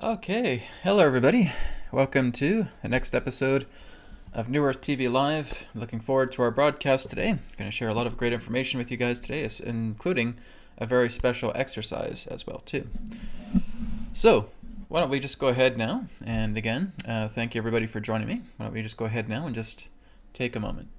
Okay, hello everybody. Welcome to the next episode of New Earth TV Live. Looking forward to our broadcast today. I'm going to share a lot of great information with you guys today, including a very special exercise as well too. So, why don't we just go ahead now, and again, thank you everybody for joining me. Why don't we just go ahead now and just take a moment.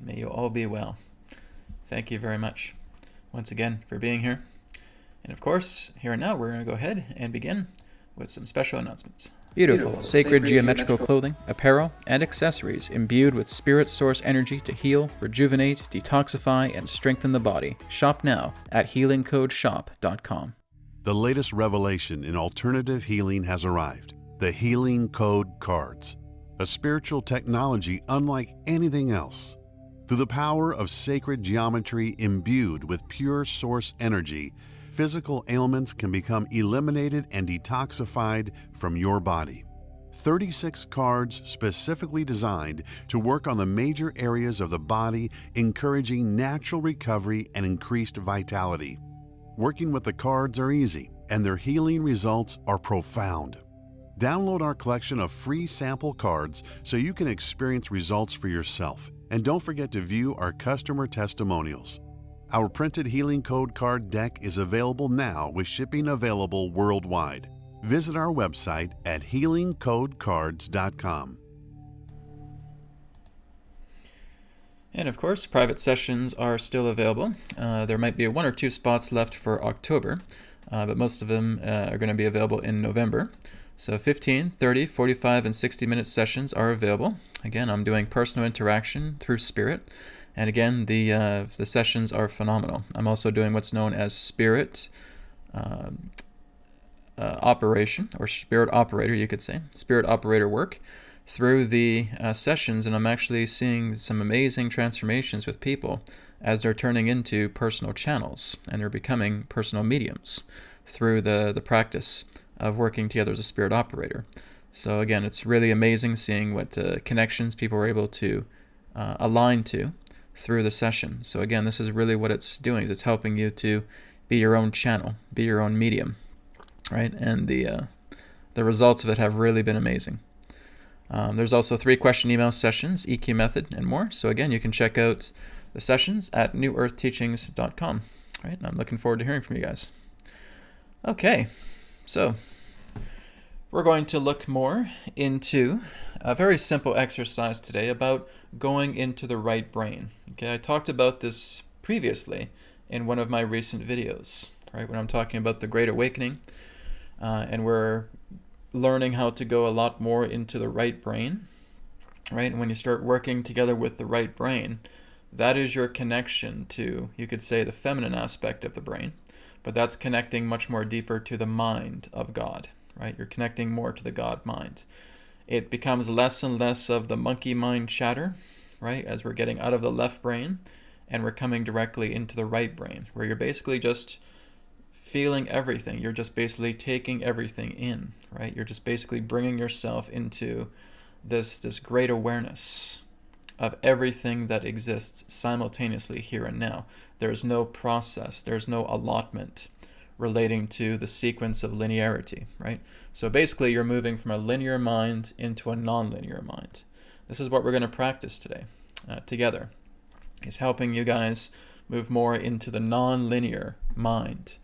May you all be well. Thank you very much once again for being here. And of course, here and now, we're going to go ahead and begin with some special announcements. Beautiful, sacred geometrical clothing, apparel, and accessories imbued with spirit source energy to heal, rejuvenate, detoxify, and strengthen the body. Shop now at healingcodeshop.com. The latest revelation in alternative healing has arrived. The Healing Code Cards, a spiritual technology unlike anything else. Through the power of sacred geometry imbued with pure source energy, physical ailments can become eliminated and detoxified from your body. 36 cards specifically designed to work on the major areas of the body, encouraging natural recovery and increased vitality. Working with the cards are easy, and their healing results are profound. Download our collection of free sample cards so you can experience results for yourself. And don't forget to view our customer testimonials. Our printed Healing Code card deck is available now with shipping available worldwide. Visit our website at healingcodecards.com. And of course, private sessions are still available. There might be one or two spots left for October, but most of them are going to be available in November. So 15, 30, 45, and 60-minute sessions are available. Again, I'm doing personal interaction through spirit. And again, the sessions are phenomenal. I'm also doing what's known as spirit operation, or spirit operator, you could say. Spirit operator work through the sessions, and I'm actually seeing some amazing transformations with people as they're turning into personal channels, and they're becoming personal mediums through the practice of working together as a spirit operator. So again, it's really amazing seeing what connections people are able to align to through the session. So again, this is really what it's doing, is it's helping you to be your own channel, be your own medium, right? And the results of it have really been amazing. There's also 3 question email sessions, EQ method, and more. So again, you can check out the sessions at newearthteachings.com, right? And I'm looking forward to hearing from you guys. Okay, so we're going to look more into a very simple exercise today about going into the right brain. Okay, I talked about this previously in one of my recent videos, right? When I'm talking about the Great Awakening, and we're learning how to go a lot more into the right brain, right? And when you start working together with the right brain, that is your connection to, you could say, the feminine aspect of the brain, but that's connecting much more deeper to the mind of God, right? You're connecting more to the God mind. It becomes less and less of the monkey mind chatter, right? As we're getting out of the left brain and we're coming directly into the right brain, where you're basically just feeling everything. You're just basically taking everything in, right? You're just basically bringing yourself into this great awareness of everything that exists simultaneously here and now. There's no process, there's no allotment relating to the sequence of linearity, right? So basically you're moving from a linear mind into a non-linear mind. This is what we're going to practice today together. It's helping you guys move more into the non-linear mind.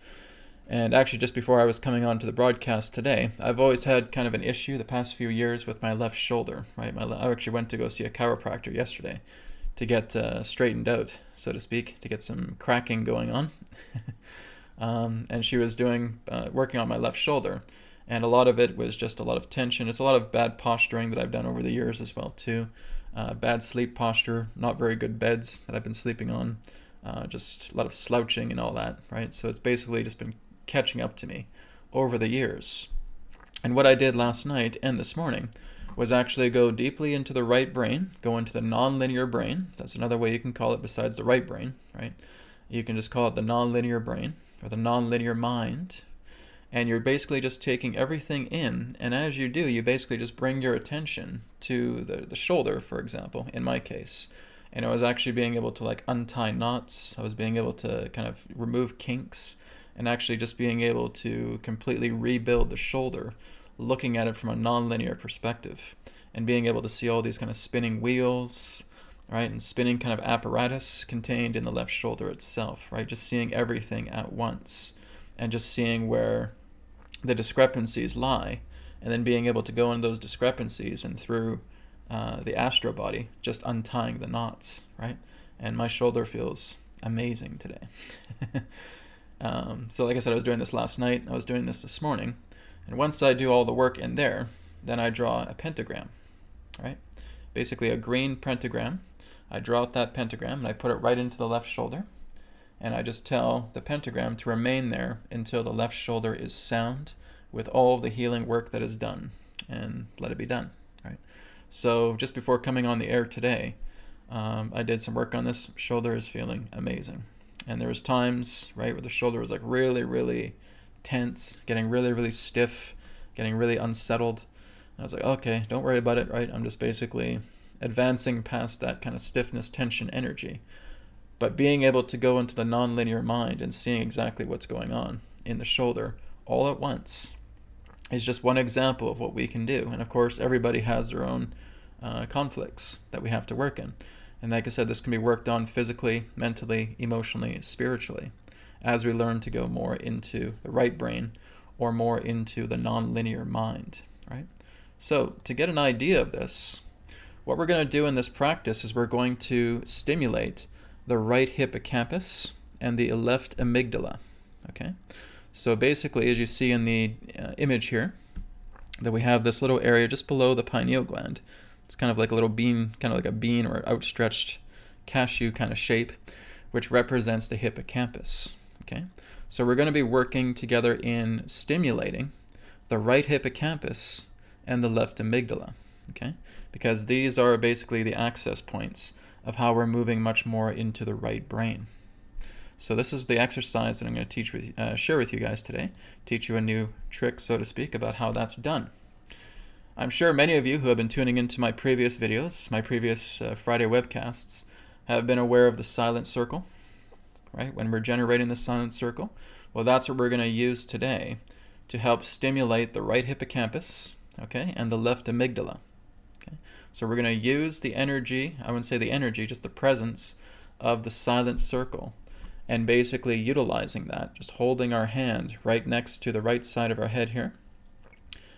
And actually, just before I was coming on to the broadcast today, I've always had kind of an issue the past few years with my left shoulder, right? I actually went to go see a chiropractor yesterday to get straightened out, so to speak, to get some cracking going on. And she was doing working on my left shoulder. And a lot of it was just a lot of tension. It's a lot of bad posturing that I've done over the years as well too. Bad sleep posture, not very good beds that I've been sleeping on, just a lot of slouching and all that, right? So it's basically just been catching up to me over the years. And what I did last night and this morning was actually go deeply into the right brain, go into the non-linear brain. That's another way you can call it besides the right brain, right? You can just call it the non-linear brain or the non-linear mind. And you're basically just taking everything in, and as you do, you basically just bring your attention to the shoulder, for example, in my case. And I was actually being able to like untie knots, I was being able to kind of remove kinks, and actually just being able to completely rebuild the shoulder, looking at it from a non-linear perspective, and being able to see all these kind of spinning wheels, right, and spinning kind of apparatus contained in the left shoulder itself, right, just seeing everything at once, and just seeing where the discrepancies lie, and then being able to go into those discrepancies and through the astro body, just untying the knots, right? And my shoulder feels amazing today. So like I said, I was doing this last night, I was doing this morning, and once I do all the work in there, then I draw a pentagram, right? Basically a green pentagram. I draw out that pentagram and I put it right into the left shoulder. And I just tell the pentagram to remain there until the left shoulder is sound with all of the healing work that is done, and let it be done, right? So just before coming on the air today, I did some work on this. Shoulder is feeling amazing. And there was times, right, where the shoulder was like really, really tense, getting really, really stiff, getting really unsettled. And I was like, okay, don't worry about it, right? I'm just basically advancing past that kind of stiffness, tension, energy. But being able to go into the non-linear mind and seeing exactly what's going on in the shoulder all at once is just one example of what we can do. And of course, everybody has their own conflicts that we have to work in. And like I said, this can be worked on physically, mentally, emotionally, spiritually, as we learn to go more into the right brain or more into the non-linear mind, right? So to get an idea of this, what we're going to do in this practice is we're going to stimulate the right hippocampus and the left amygdala, okay? So basically, as you see in the image here, that we have this little area just below the pineal gland. It's kind of like a little bean, kind of like a bean or outstretched cashew kind of shape, which represents the hippocampus, okay? So we're going to be working together in stimulating the right hippocampus and the left amygdala, okay? Because these are basically the access points of how we're moving much more into the right brain. So this is the exercise that I'm going to share with you guys today, teach you a new trick, so to speak, about how that's done. I'm sure many of you who have been tuning into my previous videos, my previous Friday webcasts, have been aware of the silent circle, right? When we're generating the silent circle, well, that's what we're going to use today to help stimulate the right hippocampus, okay, and the left amygdala. So we're going to use the energy, I wouldn't say the energy, just the presence of the silent circle, and basically utilizing that, just holding our hand right next to the right side of our head here,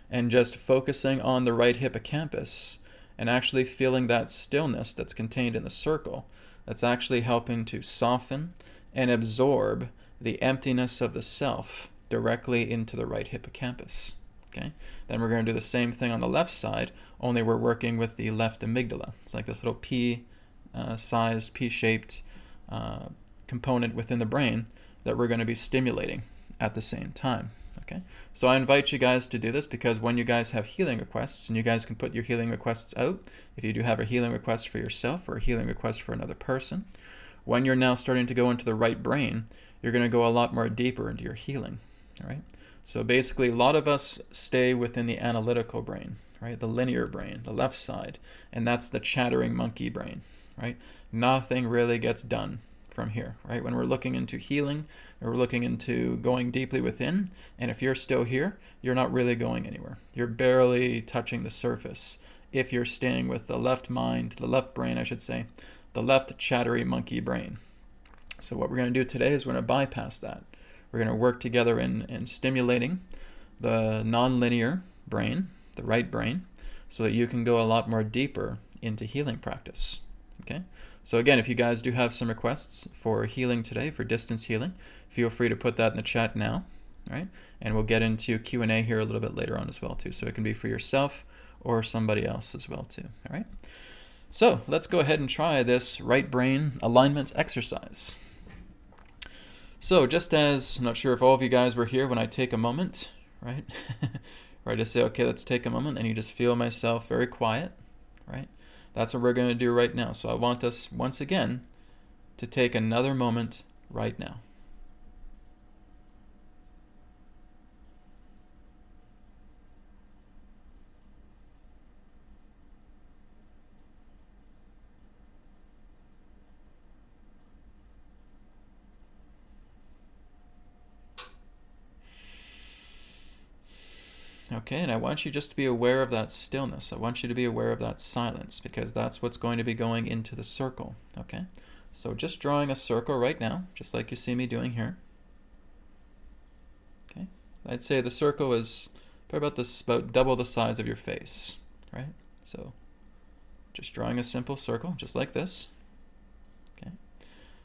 and just focusing on the right hippocampus, and actually feeling that stillness that's contained in the circle, that's actually helping to soften and absorb the emptiness of the self directly into the right hippocampus. Okay. Then we're going to do the same thing on the left side, only we're working with the left amygdala. It's like this little pea-sized, pea-shaped component within the brain that we're going to be stimulating at the same time. Okay. So I invite you guys to do this because when you guys have healing requests, and you guys can put your healing requests out, if you do have a healing request for yourself or a healing request for another person, when you're now starting to go into the right brain, you're going to go a lot more deeper into your healing. All right. So basically, a lot of us stay within the analytical brain, right? The linear brain, the left side, and that's the chattering monkey brain, right? Nothing really gets done from here, right? When we're looking into healing, or we're looking into going deeply within, and if you're still here, you're not really going anywhere. You're barely touching the surface if you're staying with the left mind, the left brain, I should say, the left chattery monkey brain. So what we're going to do today is we're going to bypass that. We're going to work together in stimulating the non-linear brain, the right brain, so that you can go a lot more deeper into healing practice. Okay? So again, if you guys do have some requests for healing today, for distance healing, feel free to put that in the chat now. right? And we'll get into Q&A here a little bit later on as well too. So it can be for yourself or somebody else as well too, all right? So let's go ahead and try this right brain alignment exercise. So just as, I'm not sure if all of you guys were here when I take a moment, right? Where I just say, okay, let's take a moment, and you just feel myself very quiet, right? That's what we're going to do right now. So I want us, once again, to take another moment right now. Okay, and I want you just to be aware of that stillness. I want you to be aware of that silence, because that's what's going to be going into the circle, okay? So just drawing a circle right now, just like you see me doing here. Okay, I'd say the circle is probably about double the size of your face, right? So just drawing a simple circle, just like this. Okay,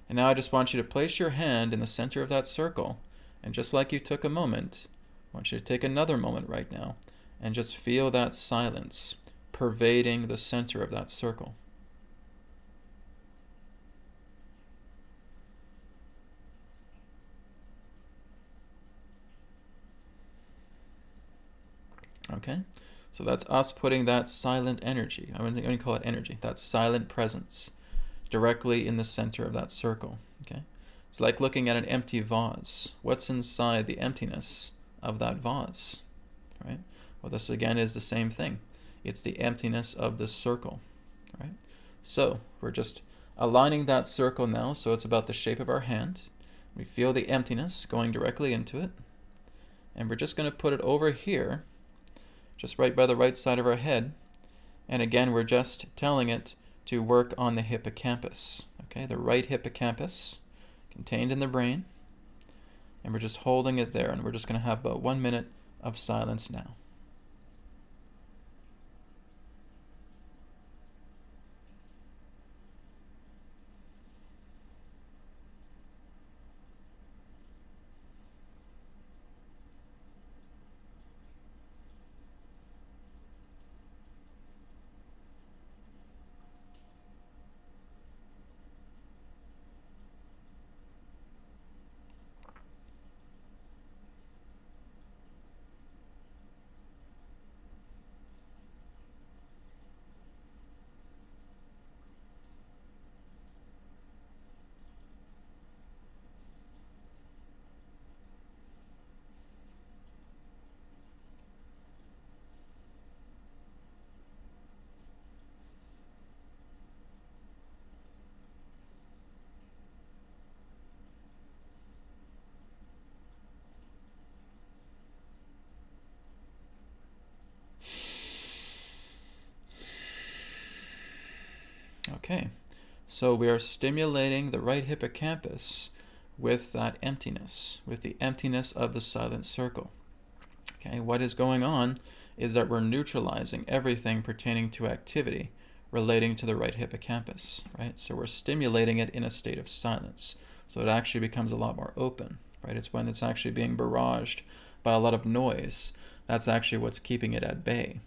and now I just want you to place your hand in the center of that circle, and just like you took a moment, I want you to take another moment right now and just feel that silence pervading the center of that circle. Okay, so that's us putting that silent energy, I'm going to call it energy, that silent presence directly in the center of that circle. Okay, it's like looking at an empty vase. What's inside the emptiness of that vase, right? Well, this again is the same thing. It's the emptiness of this circle, right? So we're just aligning that circle now, so it's about the shape of our hand. We feel the emptiness going directly into it, and we're just going to put it over here, just right by the right side of our head. And again, we're just telling it to work on the hippocampus, okay? The right hippocampus contained in the brain. And we're just holding it there, and we're just going to have about 1 minute of silence now. Okay, so we are stimulating the right hippocampus with that emptiness, with the emptiness of the silent circle. Okay, what is going on is that we're neutralizing everything pertaining to activity relating to the right hippocampus, right? So we're stimulating it in a state of silence. So it actually becomes a lot more open, right? It's when it's actually being barraged by a lot of noise. That's actually what's keeping it at bay.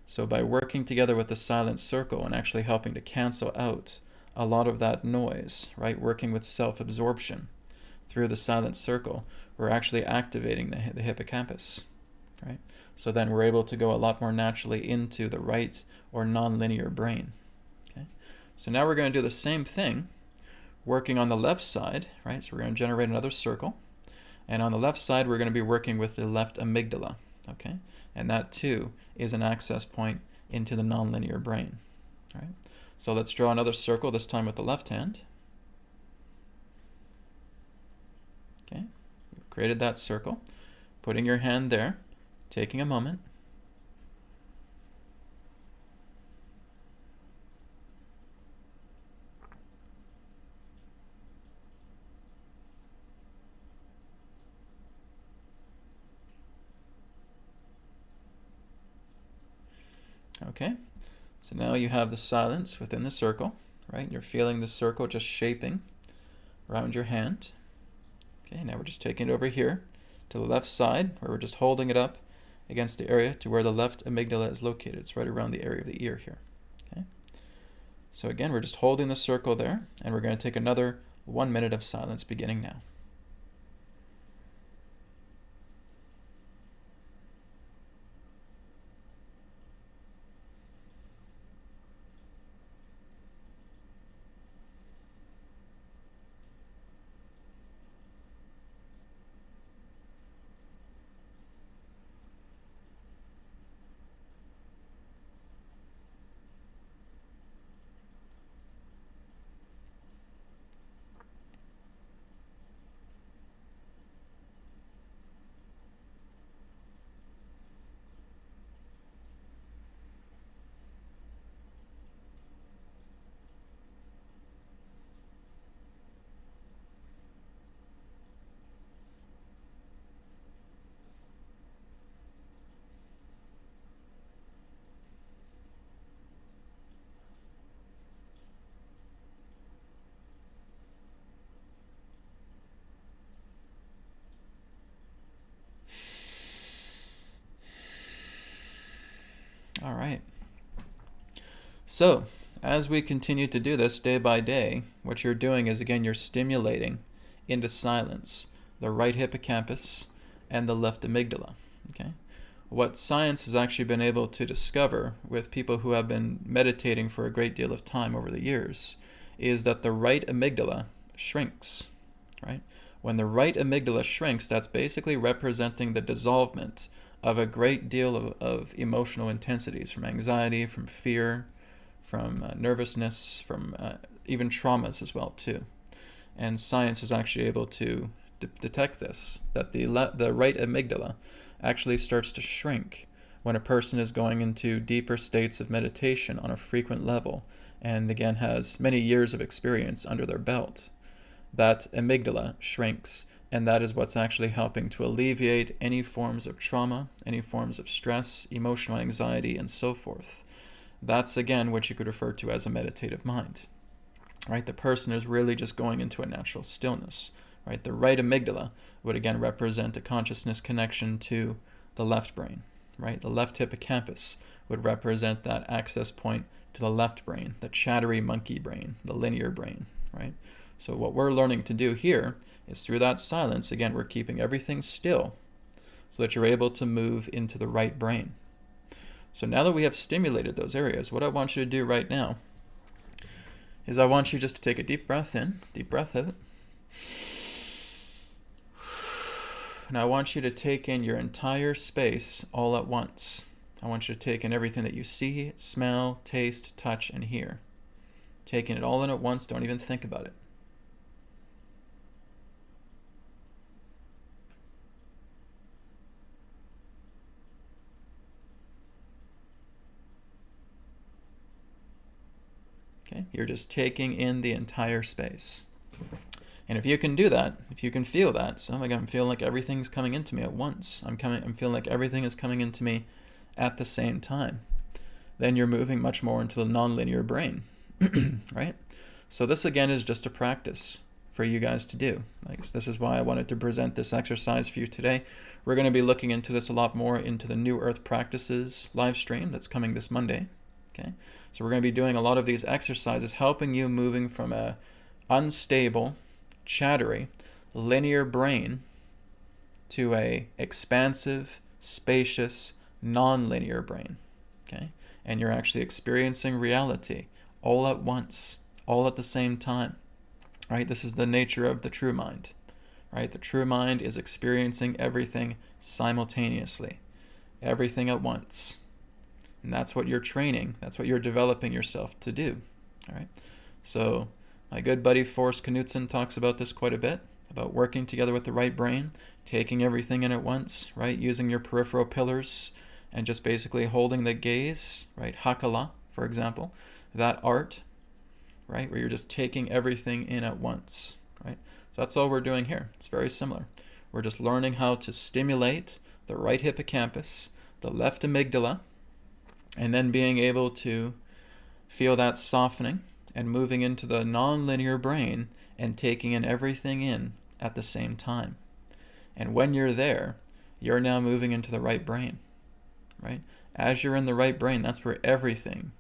So by working together with the silent circle and actually helping to cancel out a lot of that noise, right? Working with self-absorption through the silent circle, we're actually activating the hippocampus, right? So then we're able to go a lot more naturally into the right or nonlinear brain. Okay? So now we're going to do the same thing, working on the left side, right? So we're going to generate another circle. And on the left side, we're going to be working with the left amygdala, okay? And that too is an access point into the nonlinear brain, right? So let's draw another circle, this time with the left hand. Okay, we've created that circle. Putting your hand there, taking a moment. Okay, so now you have the silence within the circle, right? You're feeling the circle just shaping around your hand. Okay, now we're just taking it over here to the left side, where we're just holding it up against the area to where the left amygdala is located. It's right around the area of the ear here. Okay. So again, we're just holding the circle there, and we're going to take another 1 minute of silence beginning now. All right. So, as we continue to do this day by day, what you're doing is, again, you're stimulating into silence the right hippocampus and the left amygdala. Okay? What science has actually been able to discover with people who have been meditating for a great deal of time over the years is that the right amygdala shrinks, right? When the right amygdala shrinks, that's basically representing the dissolvement of a great deal of emotional intensities, from anxiety, from fear, from nervousness, from even traumas as well too. And science is actually able to detect this, that the right amygdala actually starts to shrink when a person is going into deeper states of meditation on a frequent level, and again has many years of experience under their belt. That amygdala shrinks, and that is what's actually helping to alleviate any forms of trauma, any forms of stress, emotional anxiety, and so forth. That's, again, what you could refer to as a meditative mind. Right? The person is really just going into a natural stillness. Right? The right amygdala would, again, represent a consciousness connection to the left brain. Right? The left hippocampus would represent that access point to the left brain, the chattery monkey brain, the linear brain. Right? So what we're learning to do here is, through that silence, again, we're keeping everything still so that you're able to move into the right brain. So now that we have stimulated those areas, what I want you to do right now is I want you just to take a deep breath in, deep breath out. And I want you to take in your entire space all at once. I want you to take in everything that you see, smell, taste, touch, and hear. Taking it all in at once, don't even think about it. Okay, you're just taking in the entire space. And if you can do that, if you can feel that, so like I'm feeling like everything's coming into me at once. I'm feeling like everything is coming into me at the same time. Then you're moving much more into the nonlinear brain, right? So this again is just a practice for you guys to do. Like, this is why I wanted to present this exercise for you today. We're going to be looking into this a lot more into the New Earth Practices live stream that's coming this Monday. Okay, so we're going to be doing a lot of these exercises, helping you moving from a unstable, chattery, linear brain to a expansive, spacious, non-linear brain. Okay, and you're actually experiencing reality all at once, all at the same time. Right? This is the nature of the true mind. Right? The true mind is experiencing everything simultaneously, everything at once. And that's what you're training, that's what you're developing yourself to do. All right? So my good buddy Forrest Knudsen talks about this quite a bit, about working together with the right brain, taking everything in at once, right? Using your peripheral pillars and just basically holding the gaze, right? Hakala, for example, that art, right? Where you're just taking everything in at once, right? So that's all we're doing here. It's very similar. We're just learning how to stimulate the right hippocampus, the left amygdala, and then being able to feel that softening and moving into the non-linear brain and taking in everything in at the same time. And when you're there, you're now moving into the right brain, right? As you're in the right brain, that's where everything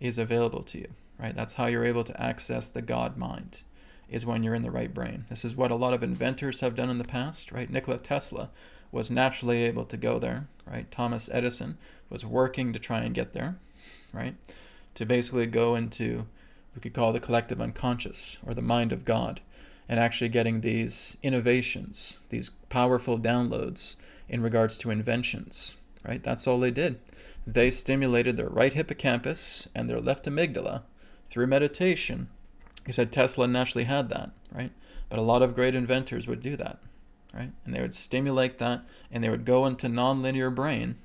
is available to you, right? That's how you're able to access the God mind, is when you're in the right brain. This is what a lot of inventors have done in the past, right? Nikola Tesla was naturally able to go there, right? Thomas Edison was working to try and get there, right? To basically go into, we could call the collective unconscious, or the mind of God, and actually getting these innovations, these powerful downloads in regards to inventions, right? That's all they did. They stimulated their right hippocampus and their left amygdala through meditation. He said Tesla naturally had that, right? But a lot of great inventors would do that, right? And they would stimulate that, and they would go into nonlinear brain,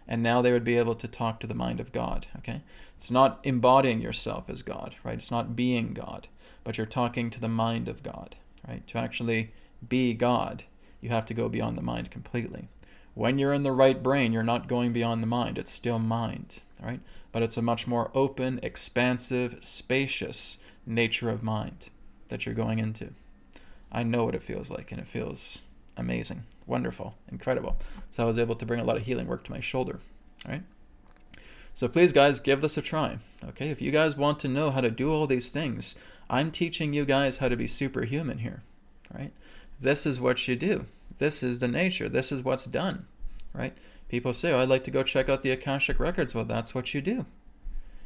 and now they would be able to talk to the mind of God, okay? It's not embodying yourself as God, right? It's not being God, but you're talking to the mind of God, right? To actually be God, you have to go beyond the mind completely. When you're in the right brain, you're not going beyond the mind. It's still mind, right? But it's a much more open, expansive, spacious nature of mind that you're going into. I know what it feels like, and it feels amazing, wonderful, incredible. So I was able to bring a lot of healing work to my shoulder, right? So please, guys, give this a try, okay? If you guys want to know how to do all these things, I'm teaching you guys how to be superhuman here, right? This is what you do. This is the nature. This is what's done, right? People say, oh, I'd like to go check out the Akashic Records. Well, that's what you do.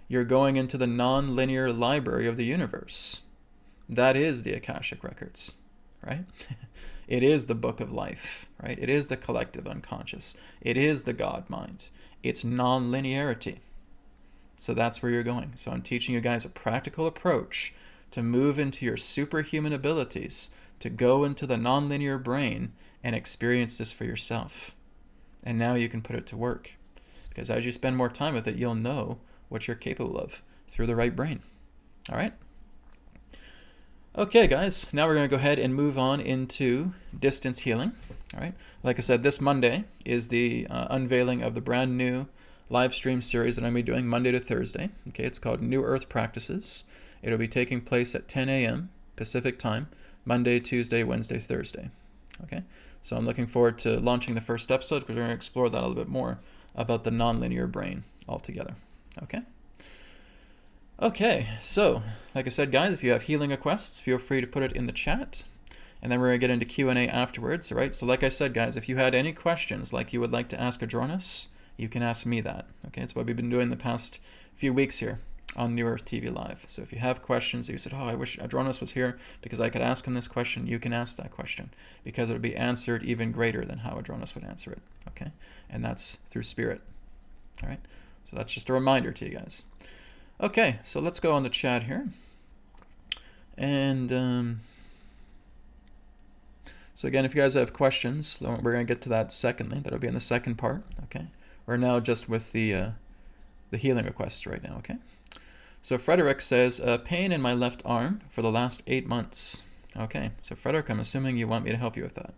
You're going into the non-linear library of the universe. That is the Akashic Records, right? It is the book of life, right? It is the collective unconscious. It is the God mind. It's non-linearity. So that's where you're going. So I'm teaching you guys a practical approach to move into your superhuman abilities, to go into the non-linear brain and experience this for yourself. And now you can put it to work. Because as you spend more time with it, you'll know what you're capable of through the right brain. All right? Okay, guys, now we're going to go ahead and move on into distance healing. All right? Like I said, this Monday is the unveiling of the brand new live stream series that I'm going to be doing Monday to Thursday. Okay, it's called New Earth Practices. It'll be taking place at 10 a.m. Pacific time, Monday, Tuesday, Wednesday, Thursday. Okay, so I'm looking forward to launching the first episode because we're going to explore that a little bit more about the nonlinear brain altogether. Okay? Okay, so like I said, guys, if you have healing requests, feel free to put it in the chat. And then we're going to get into Q&A afterwards, all right? So like I said, guys, if you had any questions like you would like to ask Adronis, you can ask me that. Okay, it's what we've been doing the past few weeks here on New Earth TV Live. So if you have questions, you said, oh, I wish Adronis was here because I could ask him this question, you can ask that question because it would be answered even greater than how Adronis would answer it, okay? And that's through spirit, all right? So that's just a reminder to you guys. Okay, so let's go on the chat here. And so again, if you guys have questions, we're going to get to that secondly. That'll be in the second part, okay? We're now just with the healing requests right now, okay? So Frederick says, pain in my left arm for the last 8 months. Okay, so Frederick, I'm assuming you want me to help you with that.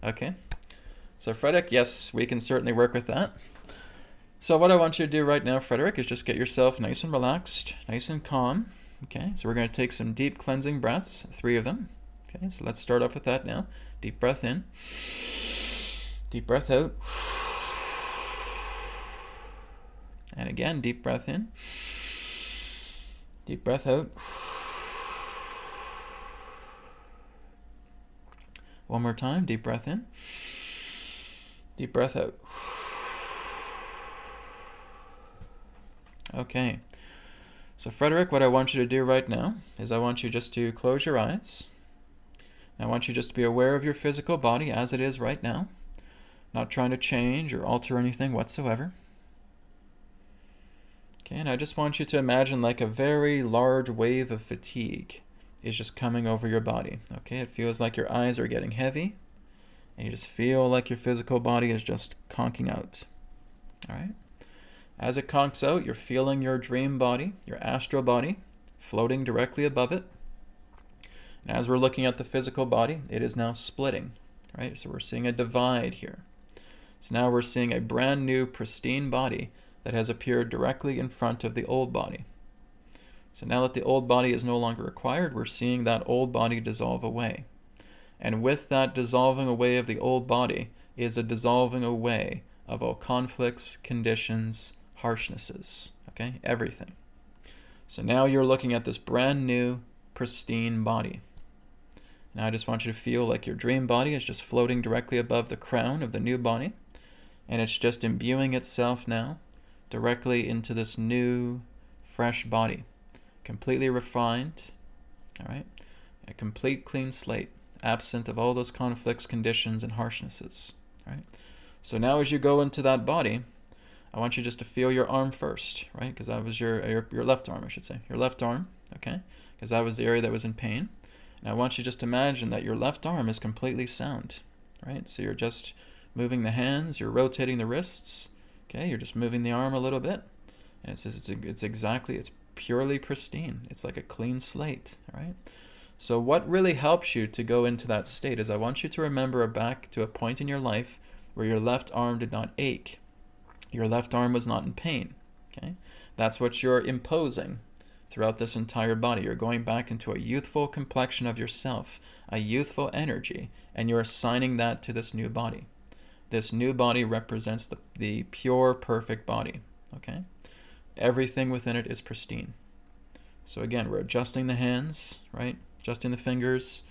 Okay, so Frederick, yes, we can certainly work with that. So what I want you to do right now, Frederick, is just get yourself nice and relaxed, nice and calm. Okay, so we're going to take some deep cleansing breaths, 3 of them. Okay, so let's start off with that now. Deep breath in, deep breath out. And again, deep breath in, deep breath out. One more time, deep breath in, deep breath out. Okay, so Frederick, what I want you to do right now is I want you just to close your eyes. I want you just to be aware of your physical body as it is right now, not trying to change or alter anything whatsoever. Okay, and I just want you to imagine like a very large wave of fatigue is just coming over your body. Okay, it feels like your eyes are getting heavy, and you just feel like your physical body is just conking out. All right. As it conks out, you're feeling your dream body, your astral body, floating directly above it. And as we're looking at the physical body, it is now splitting, right? So we're seeing a divide here. So now we're seeing a brand new, pristine body that has appeared directly in front of the old body. So now that the old body is no longer required, we're seeing that old body dissolve away. And with that dissolving away of the old body is a dissolving away of all conflicts, conditions, harshnesses, okay? Everything. So now you're looking at this brand new, pristine body. Now I just want you to feel like your dream body is just floating directly above the crown of the new body, and it's just imbuing itself now directly into this new, fresh body, completely refined, all right? A complete clean slate, absent of all those conflicts, conditions, and harshnesses, right? So now as you go into that body, I want you just to feel your arm first, right? Because that was your left arm, I should say. Your left arm, okay? Because that was the area that was in pain. And I want you just to imagine that your left arm is completely sound, right? So you're just moving the hands, you're rotating the wrists, okay? You're just moving the arm a little bit. And it's purely pristine. It's like a clean slate, right? So what really helps you to go into that state is I want you to remember back to a point in your life where your left arm did not ache. Your left arm was not in pain, okay? That's what you're imposing throughout this entire body. You're going back into a youthful complexion of yourself, a youthful energy, and you're assigning that to this new body. This new body represents the pure, perfect body, okay? Everything within it is pristine. So again, we're adjusting the hands, right? Adjusting the fingers.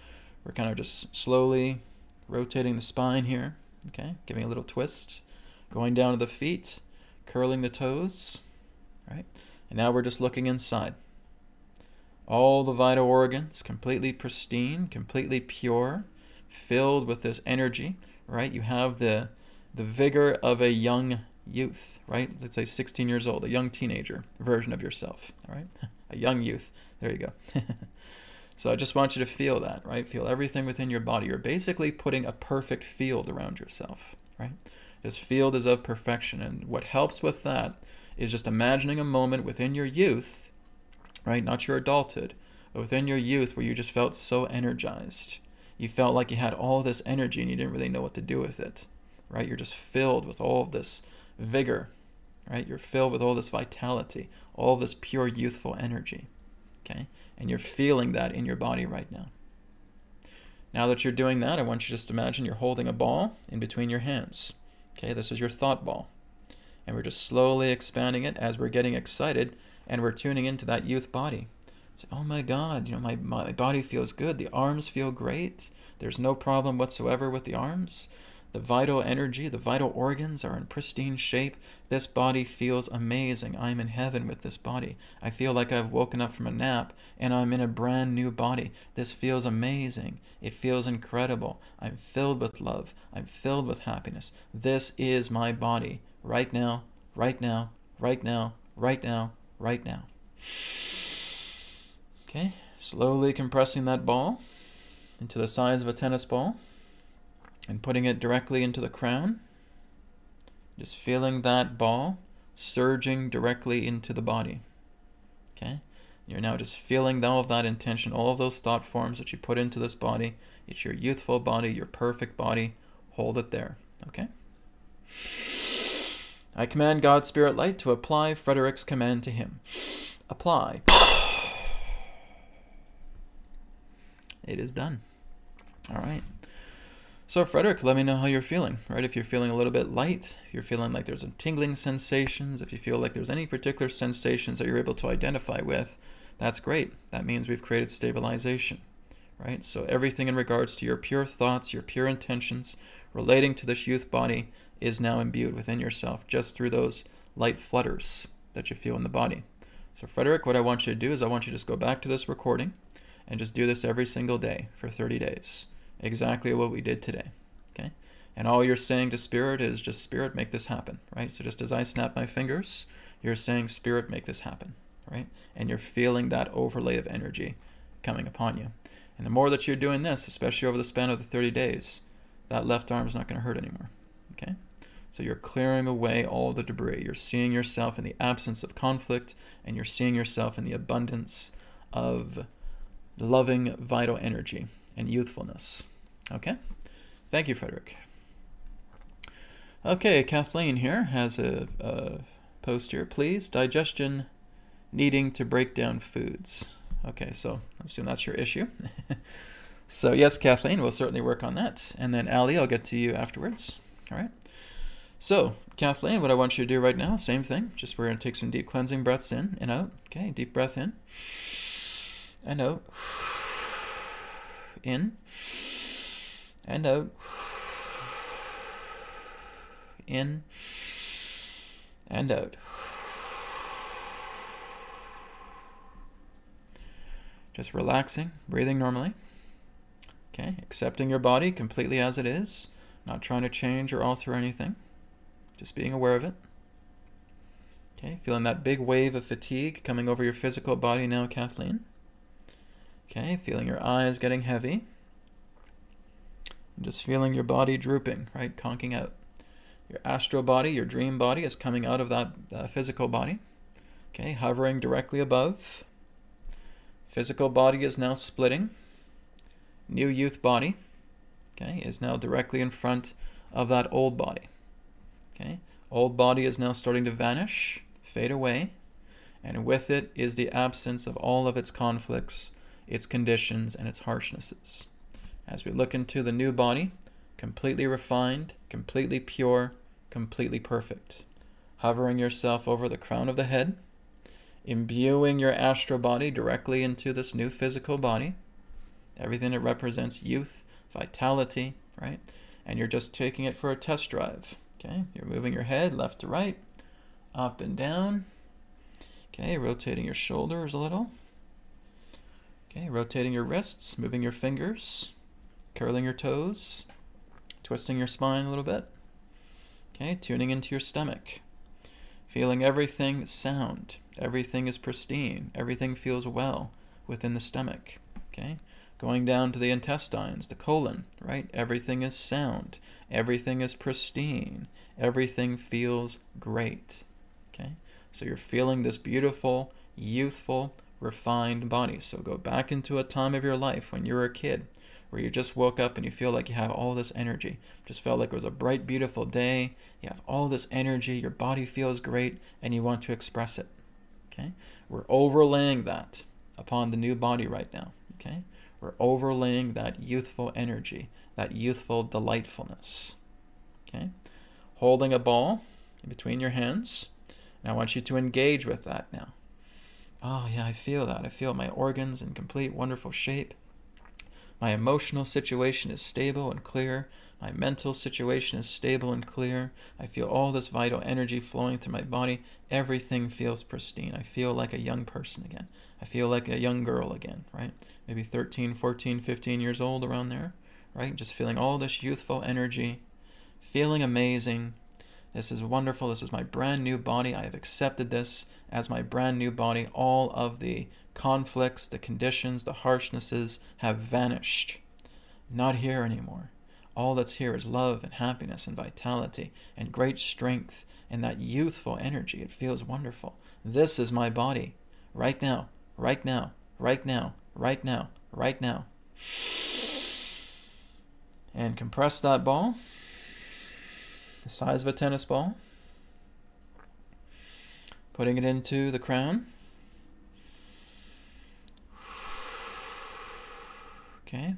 We're kind of just slowly rotating the spine here, okay? Giving a little twist. Going down to the feet, curling the toes, right? And now we're just looking inside. All the vital organs completely pristine, completely pure, filled with this energy, right? You have the vigor of a young youth, right? Let's say 16 years old, a young teenager version of yourself, all right? A young youth. There you go. So I just want you to feel that, right? Feel everything within your body. You're basically putting a perfect field around yourself, right? This field is of perfection, and what helps with that is just imagining a moment within your youth, right? Not your adulthood, but within your youth where you just felt so energized. You felt like you had all this energy and you didn't really know what to do with it, right? You're just filled with all of this vigor, right? You're filled with all this vitality, all of this pure youthful energy, okay? And you're feeling that in your body right now. Now that you're doing that, I want you to just imagine you're holding a ball in between your hands. Okay, this is your thought ball. And we're just slowly expanding it as we're getting excited and we're tuning into that youth body. Say, oh my God, my body feels good. The arms feel great. There's no problem whatsoever with the arms. The vital energy, the vital organs are in pristine shape. This body feels amazing. I'm in heaven with this body. I feel like I've woken up from a nap and I'm in a brand new body. This feels amazing. It feels incredible. I'm filled with love. I'm filled with happiness. This is my body right now, right now, right now, right now, right now. Okay, slowly compressing that ball into the size of a tennis ball. And putting it directly into the crown. Just feeling that ball surging directly into the body. Okay? You're now just feeling all of that intention, all of those thought forms that you put into this body. It's your youthful body, your perfect body. Hold it there. Okay? I command God Spirit Light to apply Frederick's command to him. Apply. It is done. All right. So Frederick, let me know how you're feeling, right? If you're feeling a little bit light, if you're feeling like there's some tingling sensations, if you feel like there's any particular sensations that you're able to identify with, that's great. That means we've created stabilization, right? So everything in regards to your pure thoughts, your pure intentions relating to this youth body is now imbued within yourself just through those light flutters that you feel in the body. So Frederick, what I want you to do is I want you to just go back to this recording and just do this every single day for 30 days. Exactly what we did today, okay? And all you're saying to Spirit is just, Spirit, make this happen, right? So just as I snap my fingers, you're saying, Spirit, make this happen, right? And you're feeling that overlay of energy coming upon you. And the more that you're doing this, especially over the span of the 30 days, that left arm is not going to hurt anymore, okay? So you're clearing away all the debris. You're seeing yourself in the absence of conflict, and you're seeing yourself in the abundance of loving, vital energy and youthfulness. Okay? Thank you, Frederick. Okay, Kathleen here has a post here. Please, digestion needing to break down foods. Okay, so I assume that's your issue. So yes, Kathleen, we'll certainly work on that. And then Ali, I'll get to you afterwards. All right. So Kathleen, what I want you to do right now, same thing. Just we're going to take some deep cleansing breaths in and out. Okay, deep breath in and out. In and out. In and out. Just relaxing, breathing normally. Okay, accepting your body completely as it is, not trying to change or alter anything, just being aware of it. Okay, feeling that big wave of fatigue coming over your physical body now, Kathleen. Okay, feeling your eyes getting heavy. And just feeling your body drooping, right, conking out. Your astral body, your dream body is coming out of that physical body. Okay, hovering directly above. Physical body is now splitting. New youth body, okay, is now directly in front of that old body. Okay, old body is now starting to vanish, fade away, and with it is the absence of all of its conflicts, its conditions, and its harshnesses. As we look into the new body, completely refined, completely pure, completely perfect. Hovering yourself over the crown of the head, imbuing your astral body directly into this new physical body. Everything that represents youth, vitality, right? And you're just taking it for a test drive, okay? You're moving your head left to right, up and down. Okay, rotating your shoulders a little. Okay, rotating your wrists, moving your fingers, curling your toes, twisting your spine a little bit. Okay, tuning into your stomach. Feeling everything sound. Everything is pristine. Everything feels well within the stomach, okay? Going down to the intestines, the colon, right? Everything is sound. Everything is pristine. Everything feels great, okay? So you're feeling this beautiful, youthful, refined body. So go back into a time of your life when you were a kid, where you just woke up and you feel like you have all this energy. Just felt like it was a bright, beautiful day. You have all this energy. Your body feels great, and you want to express it, okay? We're overlaying that upon the new body right now, okay? We're overlaying that youthful energy, that youthful delightfulness. Okay? Holding a ball in between your hands. And I want you to engage with that now. Oh, yeah, I feel that. I feel my organs in complete, wonderful shape. My emotional situation is stable and clear. My mental situation is stable and clear. I feel all this vital energy flowing through my body. Everything feels pristine. I feel like a young person again. I feel like a young girl again, right? Maybe 13, 14, 15 years old, around there, right? Just feeling all this youthful energy, feeling amazing. This is wonderful. This is my brand new body. I have accepted this as my brand new body. All of the conflicts, the conditions, the harshnesses have vanished. Not here anymore. All that's here is love and happiness and vitality and great strength and that youthful energy. It feels wonderful. This is my body right now, right now, right now, right now, right now. And compress that ball, the size of a tennis ball, putting it into the crown. Okay,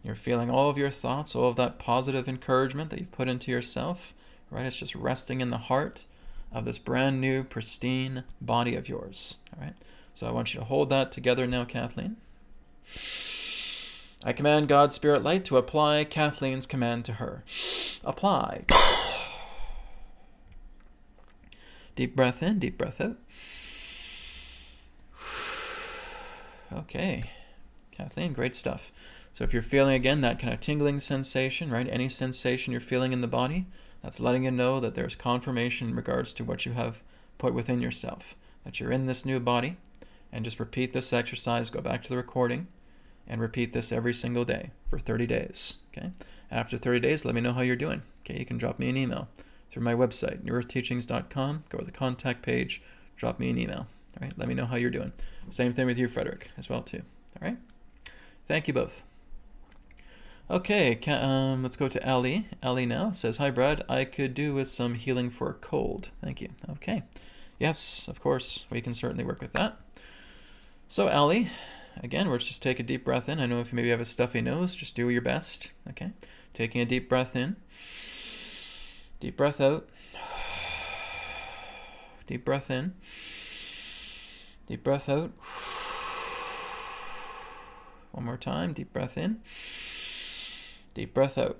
you're feeling all of your thoughts, all of that positive encouragement that you've put into yourself, right? It's just resting in the heart of this brand new, pristine body of yours, all right? So I want you to hold that together now, Kathleen. I command God's Spirit Light to apply Kathleen's command to her. Apply. Deep breath in, deep breath out. Okay, Kathleen, great stuff. So if you're feeling, again, that kind of tingling sensation, right, any sensation you're feeling in the body, that's letting you know that there's confirmation in regards to what you have put within yourself, that you're in this new body. And just repeat this exercise, go back to the recording, and repeat this every single day for 30 days, okay? After 30 days, let me know how you're doing, okay? You can drop me an email through my website, newearthteachings.com. Go to the contact page, drop me an email, all right? Let me know how you're doing. Same thing with you, Frederick, as well, too, all right? Thank you both. Okay, let's go to Ellie. Ellie now says, hi, Brad. I could do with some healing for a cold. Thank you. Okay. Yes, of course. We can certainly work with that. So, Ellie, again, let's just take a deep breath in. I know if you maybe have a stuffy nose, just do your best. Okay, taking a deep breath in, deep breath out, deep breath in, deep breath out. One more time, deep breath in, deep breath out.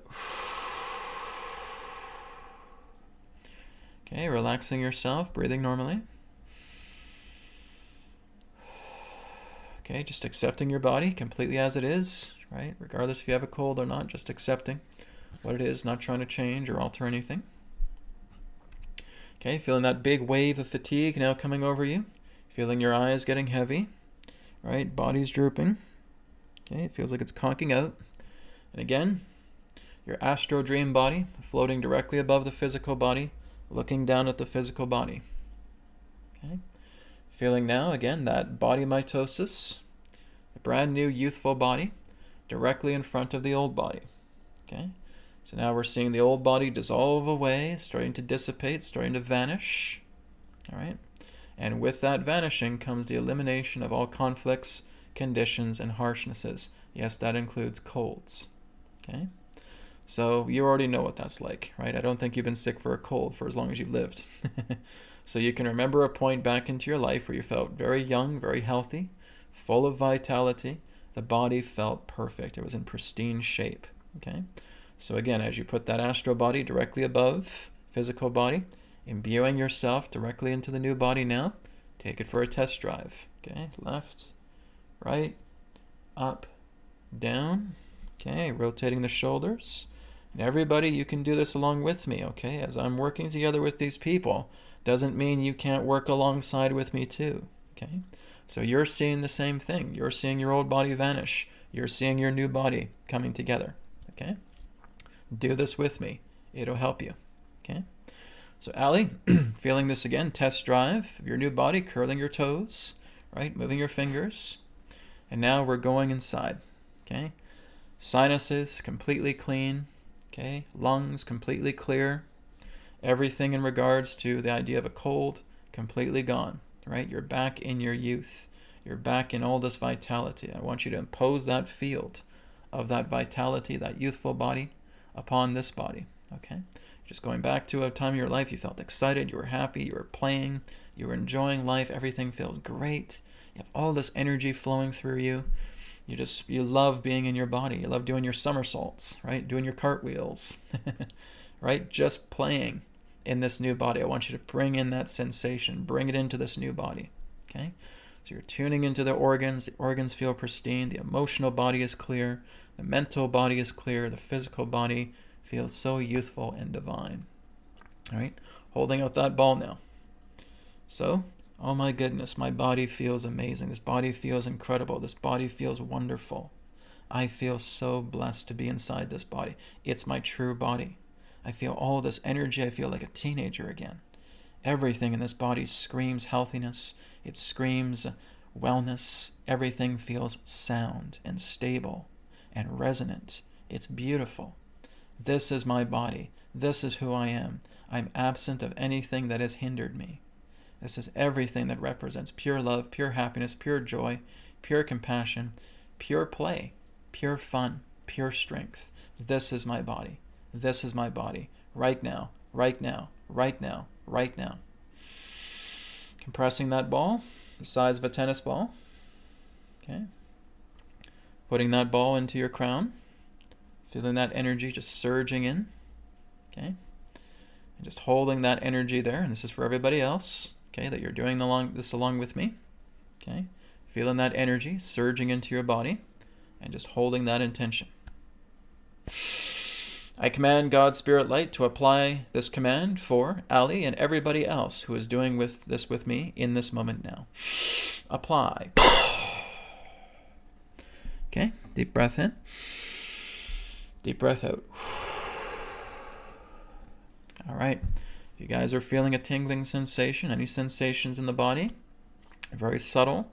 Okay, relaxing yourself, breathing normally. Okay, just accepting your body completely as it is, right? Regardless if you have a cold or not, just accepting what it is, not trying to change or alter anything. Okay, feeling that big wave of fatigue now coming over you. Feeling your eyes getting heavy, right? Body's drooping. Okay, it feels like it's conking out. And again, your astro dream body floating directly above the physical body, looking down at the physical body. Okay, feeling now, again, that body mitosis, a brand new youthful body, directly in front of the old body. Okay, so now we're seeing the old body dissolve away, starting to dissipate, starting to vanish. All right, and with that vanishing comes the elimination of all conflicts, conditions, and harshnesses. Yes, that includes colds. Okay, so you already know what that's like, right? I don't think you've been sick for a cold for as long as you've lived. So you can remember a point back into your life where you felt very young, very healthy, full of vitality. The body felt perfect. It was in pristine shape. Okay, so again, as you put that astral body directly above physical body, imbuing yourself directly into the new body now, take it for a test drive. Okay, left, right, up, down. Okay, rotating the shoulders. And everybody, you can do this along with me, okay? As I'm working together with these people, doesn't mean you can't work alongside with me too, okay? So you're seeing the same thing. You're seeing your old body vanish. You're seeing your new body coming together, okay? Do this with me. It'll help you, okay? So Allie, feeling this again, test drive of your new body, curling your toes, right? Moving your fingers. And now we're going inside, okay? Sinuses completely clean, okay? Lungs completely clear. Everything in regards to the idea of a cold, completely gone, right? You're back in your youth. You're back in all this vitality. I want you to impose that field of that vitality, that youthful body, upon this body, okay? Just going back to a time in your life you felt excited, you were happy, you were playing, you were enjoying life, everything feels great. You have all this energy flowing through you. You love being in your body. You love doing your somersaults, right? Doing your cartwheels, right? Just playing in this new body. I want you to bring in that sensation, bring it into this new body, okay? So you're tuning into the organs feel pristine, the emotional body is clear, the mental body is clear, the physical body feels so youthful and divine, all right? Holding out that ball now. So, oh my goodness, my body feels amazing. This body feels incredible. This body feels wonderful. I feel so blessed to be inside this body. It's my true body. I feel all this energy. I feel like a teenager again. Everything in this body screams healthiness. It screams wellness. Everything feels sound and stable and resonant. It's beautiful. This is my body. This is who I am. I'm absent of anything that has hindered me. This is everything that represents pure love, pure happiness, pure joy, pure compassion, pure play, pure fun, pure strength. This is my body. This is my body. Right now, right now, right now, right now. Compressing that ball, the size of a tennis ball. Okay. Putting that ball into your crown. Feeling that energy just surging in. Okay. And just holding that energy there. And this is for everybody else. Okay, that you're doing this along with me. Okay. Feeling that energy surging into your body. And just holding that intention. I command God's Spirit Light to apply this command for Ali and everybody else who is doing this with me in this moment now. Apply. Okay, deep breath in. Deep breath out. All right. If you guys are feeling a tingling sensation, any sensations in the body, very subtle,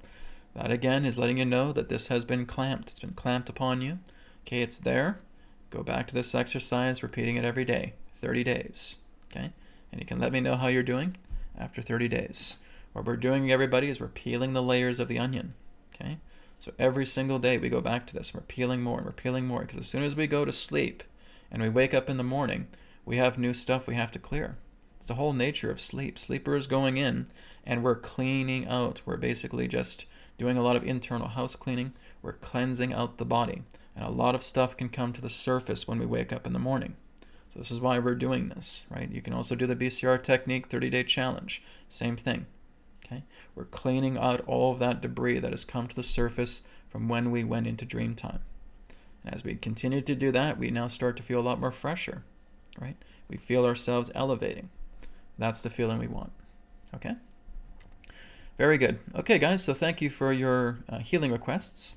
that again is letting you know that this has been clamped. It's been clamped upon you. Okay, it's there. Go back to this exercise, repeating it every day, 30 days, okay? And you can let me know how you're doing after 30 days. What we're doing, everybody, is we're peeling the layers of the onion, okay? So every single day we go back to this, and we're peeling more and we're peeling more, because as soon as we go to sleep and we wake up in the morning, we have new stuff we have to clear. It's the whole nature of sleep. Sleeper is going in and we're cleaning out. We're basically just doing a lot of internal house cleaning. We're cleansing out the body. And a lot of stuff can come to the surface when we wake up in the morning. So this is why we're doing this, right? You can also do the BCR technique 30-day challenge. Same thing. Okay? We're cleaning out all of that debris that has come to the surface from when we went into dream time. And as we continue to do that, we now start to feel a lot more fresher, right? We feel ourselves elevating. That's the feeling we want. Okay? Very good. Okay, guys, so thank you for your healing requests.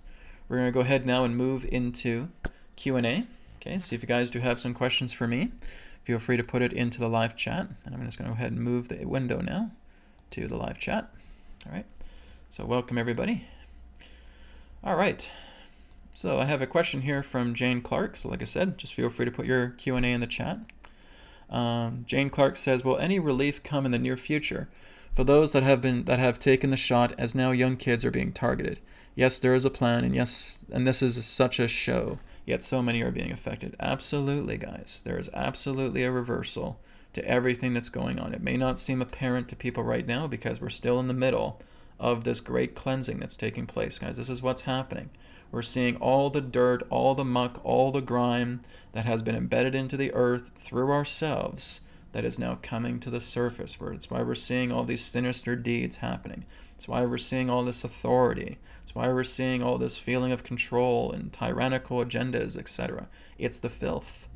We're going to go ahead now and move into Q&A. Okay, so if you guys do have some questions for me, feel free to put it into the live chat. And I'm just going to go ahead and move the window now to the live chat. All right, so welcome everybody. All right, so I have a question here from Jane Clark. So like I said, just feel free to put your Q&A in the chat. Jane Clark says, will any relief come in the near future for those that have taken the shot, as now young kids are being targeted? Yes, there is a plan, and yes, and this is such a show, yet so many are being affected. Absolutely, guys. There is absolutely a reversal to everything that's going on. It may not seem apparent to people right now because we're still in the middle of this great cleansing that's taking place, guys. This is what's happening. We're seeing all the dirt, all the muck, all the grime that has been embedded into the earth through ourselves that is now coming to the surface. It's why we're seeing all these sinister deeds happening. It's why we're seeing all this authority. It's why we're seeing all this feeling of control and tyrannical agendas, etc. It's the filth.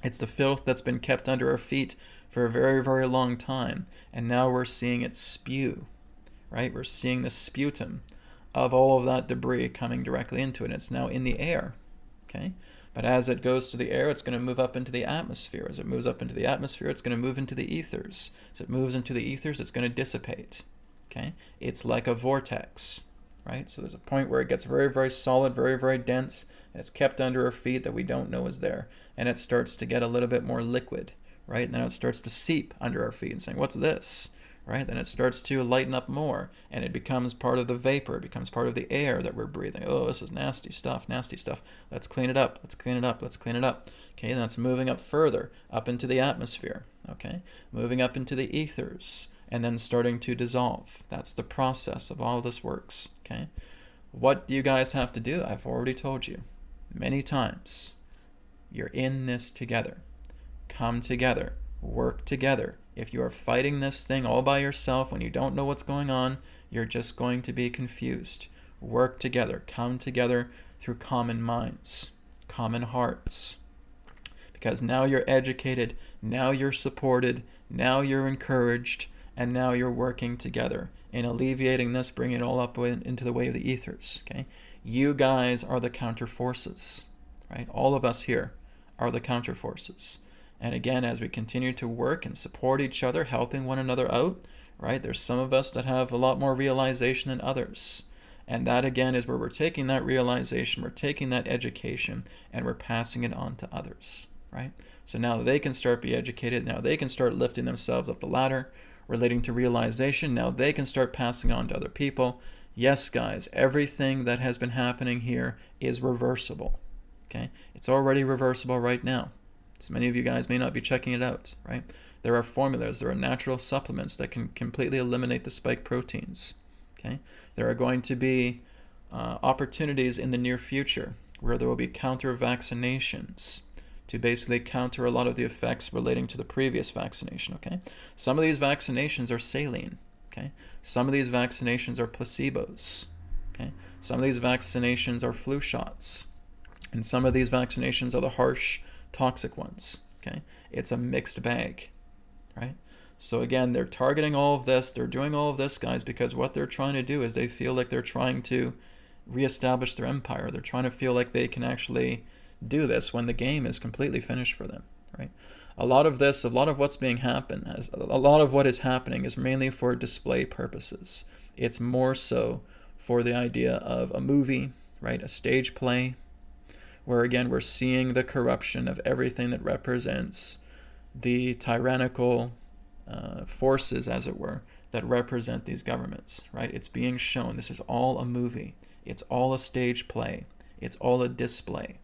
It's the filth that's been kept under our feet for a very, very long time. And now we're seeing it spew, right? We're seeing the sputum of all of that debris coming directly into it. It's now in the air, okay? But as it goes to the air, it's going to move up into the atmosphere. As it moves up into the atmosphere, it's going to move into the ethers. As it moves into the ethers, it's going to dissipate, okay? It's like a vortex, right? So there's a point where it gets very, very solid, very, very dense, and it's kept under our feet that we don't know is there. And it starts to get a little bit more liquid, right? And then it starts to seep under our feet and saying, what's this? Right? Then it starts to lighten up more, and it becomes part of the vapor, it becomes part of the air that we're breathing. Oh, this is nasty stuff, nasty stuff. Let's clean it up, let's clean it up, let's clean it up. Okay, and that's moving up further, up into the atmosphere, okay? Moving up into the ethers, and then starting to dissolve. That's the process of all this works, okay? What do you guys have to do? I've already told you many times. You're in this together. Come together, work together. If you are fighting this thing all by yourself when you don't know what's going on, you're just going to be confused. Work together. Come together through common minds, common hearts. Because now you're educated, now you're supported, now you're encouraged, and now you're working together in alleviating this, bringing it all up into the way of the ethers. Okay? You guys are the counter forces, right? All of us here are the counter forces. And again, as we continue to work and support each other, helping one another out, right? There's some of us that have a lot more realization than others. And that, again, is where we're taking that realization, we're taking that education, and we're passing it on to others, right? So now they can start be educated. Now they can start lifting themselves up the ladder, relating to realization. Now they can start passing on to other people. Yes, guys, everything that has been happening here is reversible, okay? It's already reversible right now. So many of you guys may not be checking it out, right? There are formulas, there are natural supplements that can completely eliminate the spike proteins, okay? There are going to be opportunities in the near future where there will be counter vaccinations to basically counter a lot of the effects relating to the previous vaccination, okay? Some of these vaccinations are saline, okay? Some of these vaccinations are placebos, okay? Some of these vaccinations are flu shots, and some of these vaccinations are the harsh, toxic ones, okay? It's a mixed bag, right? So again, they're targeting all of this, they're doing all of this, guys, because what they're trying to do is they feel like they're trying to reestablish their empire. They're trying to feel like they can actually do this when the game is completely finished for them, right? A lot of this, a lot of what's being happened, a lot of what is happening is mainly for display purposes. It's more so for the idea of a movie, right? A stage play, where again we're seeing the corruption of everything that represents the tyrannical forces, as it were, that represent these governments, right? It's being shown. This is all a movie. It's all a stage play. It's all a display.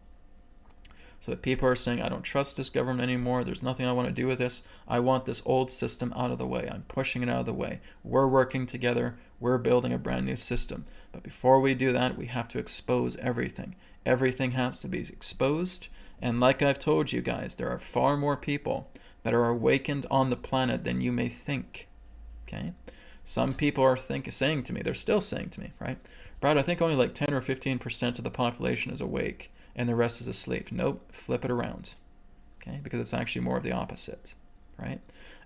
So that people are saying, I don't trust this government anymore. There's nothing I want to do with this. I want this old system out of the way. I'm pushing it out of the way. We're working together. We're building a brand new system. But before we do that, we have to expose everything. Everything has to be exposed. And like I've told you guys, there are far more people that are awakened on the planet than you may think. Okay? Some people are saying to me, they're still saying to me, right? Brad, I think only like 10 or 15% of the population is awake and the rest is asleep. Nope, flip it around, okay? Because it's actually more of the opposite, right?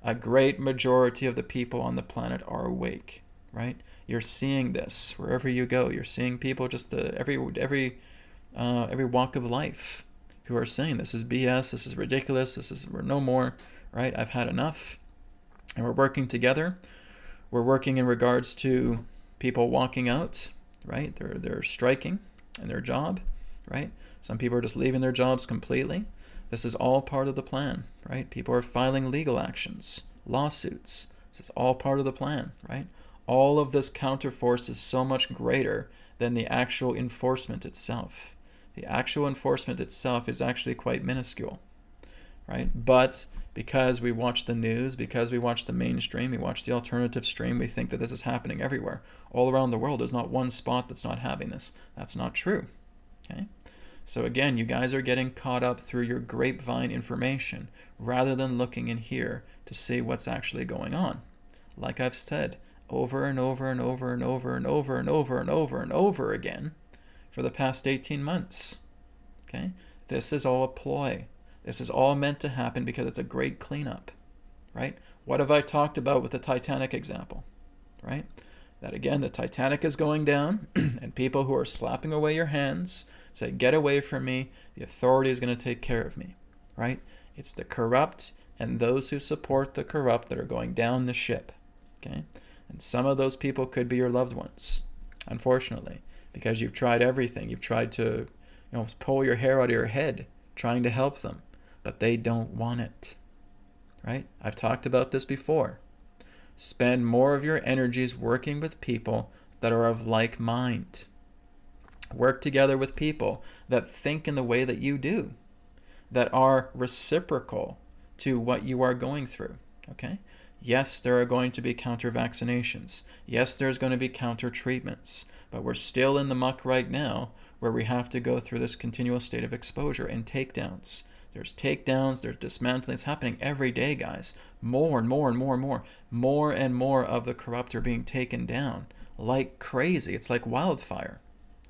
A great majority of the people on the planet are awake, right? You're seeing this wherever you go. You're seeing people just every walk of life who are saying this is BS, this is ridiculous, we're no more, right? I've had enough. And we're working together. We're working in regards to people walking out, right? They're striking in their job, right? Some people are just leaving their jobs completely. This is all part of the plan, right? People are filing legal actions, lawsuits. This is all part of the plan, right? All of this counterforce is so much greater than the actual enforcement itself. The actual enforcement itself is actually quite minuscule, right? But because we watch the news, because we watch the mainstream, we watch the alternative stream, we think that this is happening everywhere. All around the world, there's not one spot that's not having this. That's not true, okay? So again, you guys are getting caught up through your grapevine information rather than looking in here to see what's actually going on. Like I've said over and over and over and over and over and over and over and over again for the past 18 months. Okay? This is all a ploy. This is all meant to happen because it's a great cleanup. Right? What have I talked about with the Titanic example? Right? That again, the Titanic is going down and people who are slapping away your hands say, get away from me, the authority is going to take care of me, right? It's the corrupt and those who support the corrupt that are going down the ship, okay? And some of those people could be your loved ones, unfortunately, because you've tried everything. You've tried to, pull your hair out of your head trying to help them, but they don't want it, right? I've talked about this before. Spend more of your energies working with people that are of like mind. Work together with people that think in the way that you do, that are reciprocal to what you are going through, okay? Yes, there are going to be counter-vaccinations. Yes, there's going to be counter-treatments. But we're still in the muck right now where we have to go through this continual state of exposure and takedowns. There's takedowns, there's dismantling. It's happening every day, guys. More and more and more and more. More and more of the corrupt are being taken down like crazy. It's like wildfire.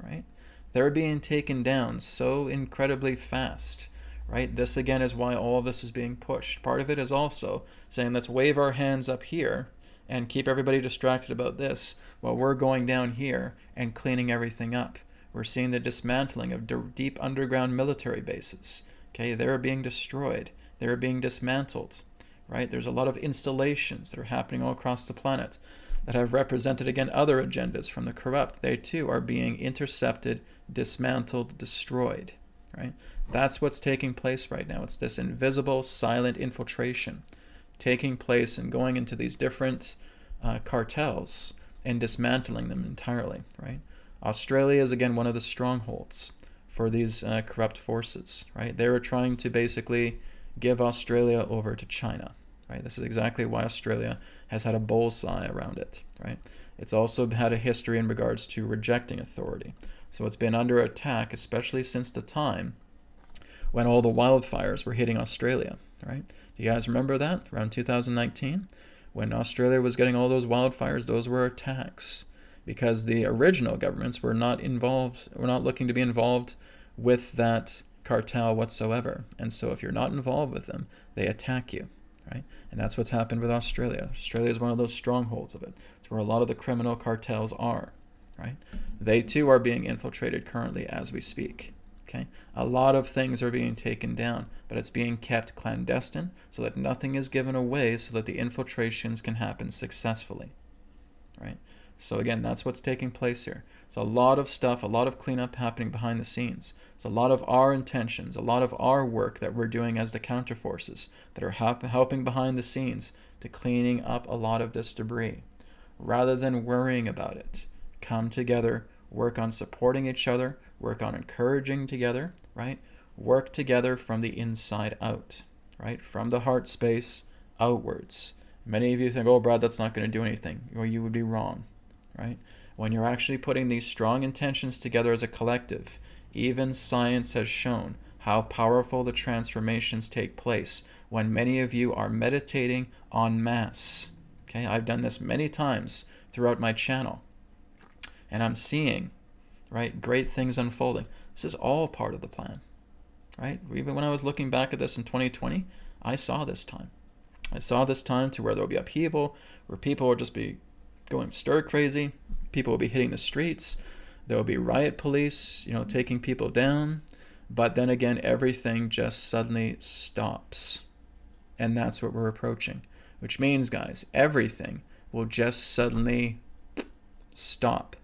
Right? They're being taken down so incredibly fast, right? This again is why all of this is being pushed. Part of it is also saying let's wave our hands up here and keep everybody distracted about this while we're going down here and cleaning everything up. We're seeing the dismantling of deep underground military bases. Okay, they're being destroyed. They're being dismantled, right? There's a lot of installations that are happening all across the planet that have represented, again, other agendas from the corrupt. They, too, are being intercepted, dismantled, destroyed, right? That's what's taking place right now. It's this invisible, silent infiltration taking place and going into these different cartels and dismantling them entirely, right? Australia is, again, one of the strongholds for these corrupt forces, right? They were trying to basically give Australia over to China, right? This is exactly why Australia has had a bullseye around it, right? It's also had a history in regards to rejecting authority. So it's been under attack, especially since the time when all the wildfires were hitting Australia, right? Do you guys remember that? Around 2019? When Australia was getting all those wildfires, those were attacks because the original governments were not looking to be involved with that cartel whatsoever. And so if you're not involved with them, they attack you. Right? And that's what's happened with Australia. Australia is one of those strongholds of it. It's where a lot of the criminal cartels are, right? They too are being infiltrated currently as we speak. Okay? A lot of things are being taken down, but it's being kept clandestine so that nothing is given away so that the infiltrations can happen successfully. Right? So again, that's what's taking place here. It's a lot of stuff, a lot of cleanup happening behind the scenes. It's a lot of our intentions, a lot of our work that we're doing as the counterforces that are helping behind the scenes to cleaning up a lot of this debris. Rather than worrying about it, come together, work on supporting each other, work on encouraging together, right? Work together from the inside out, right? From the heart space outwards. Many of you think, oh, Brad, that's not going to do anything. Well, you would be wrong, right? When you're actually putting these strong intentions together as a collective, even science has shown how powerful the transformations take place when many of you are meditating en masse. Okay, I've done this many times throughout my channel, and I'm seeing, right, great things unfolding. This is all part of the plan, right? Even when I was looking back at this in 2020, I saw this time. I saw this time to where there will be upheaval, where people will just be going stir crazy. People will be hitting the streets. There will be riot police, taking people down. But then again, everything just suddenly stops. And that's what we're approaching. Which means, guys, everything will just suddenly stop.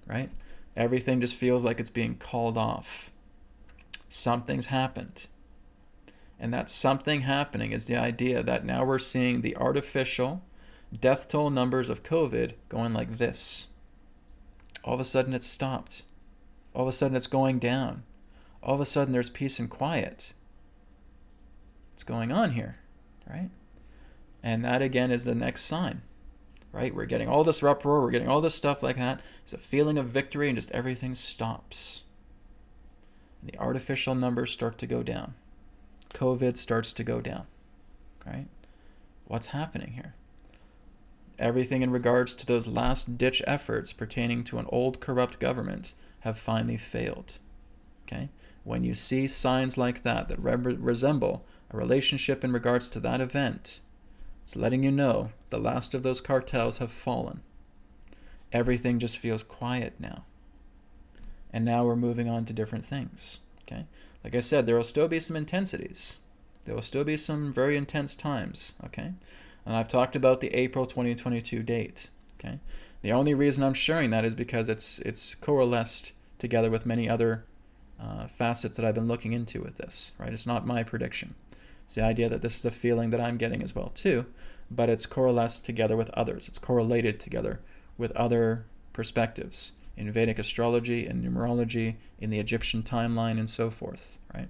Right? Everything just feels like it's being called off. Something's happened. And that something happening is the idea that now we're seeing the artificial death toll numbers of COVID going like this. All of a sudden it's stopped. All of a sudden it's going down. All of a sudden there's peace and quiet. What's going on here, right? And that again is the next sign, right? We're getting all this uproar, we're getting all this stuff like that. It's a feeling of victory and just everything stops. And the artificial numbers start to go down. COVID starts to go down, right? What's happening here? Everything in regards to those last-ditch efforts pertaining to an old corrupt government have finally failed, okay? When you see signs like that resemble a relationship in regards to that event, it's letting you know the last of those cartels have fallen. Everything just feels quiet now. And now we're moving on to different things, okay? Like I said, there will still be some intensities. There will still be some very intense times, okay? And I've talked about the April 2022 date, okay? The only reason I'm sharing that is because it's coalesced together with many other facets that I've been looking into with this, right? It's not my prediction. It's the idea that this is a feeling that I'm getting as well too, but it's coalesced together with others. It's correlated together with other perspectives in Vedic astrology and numerology, in the Egyptian timeline, and so forth, right?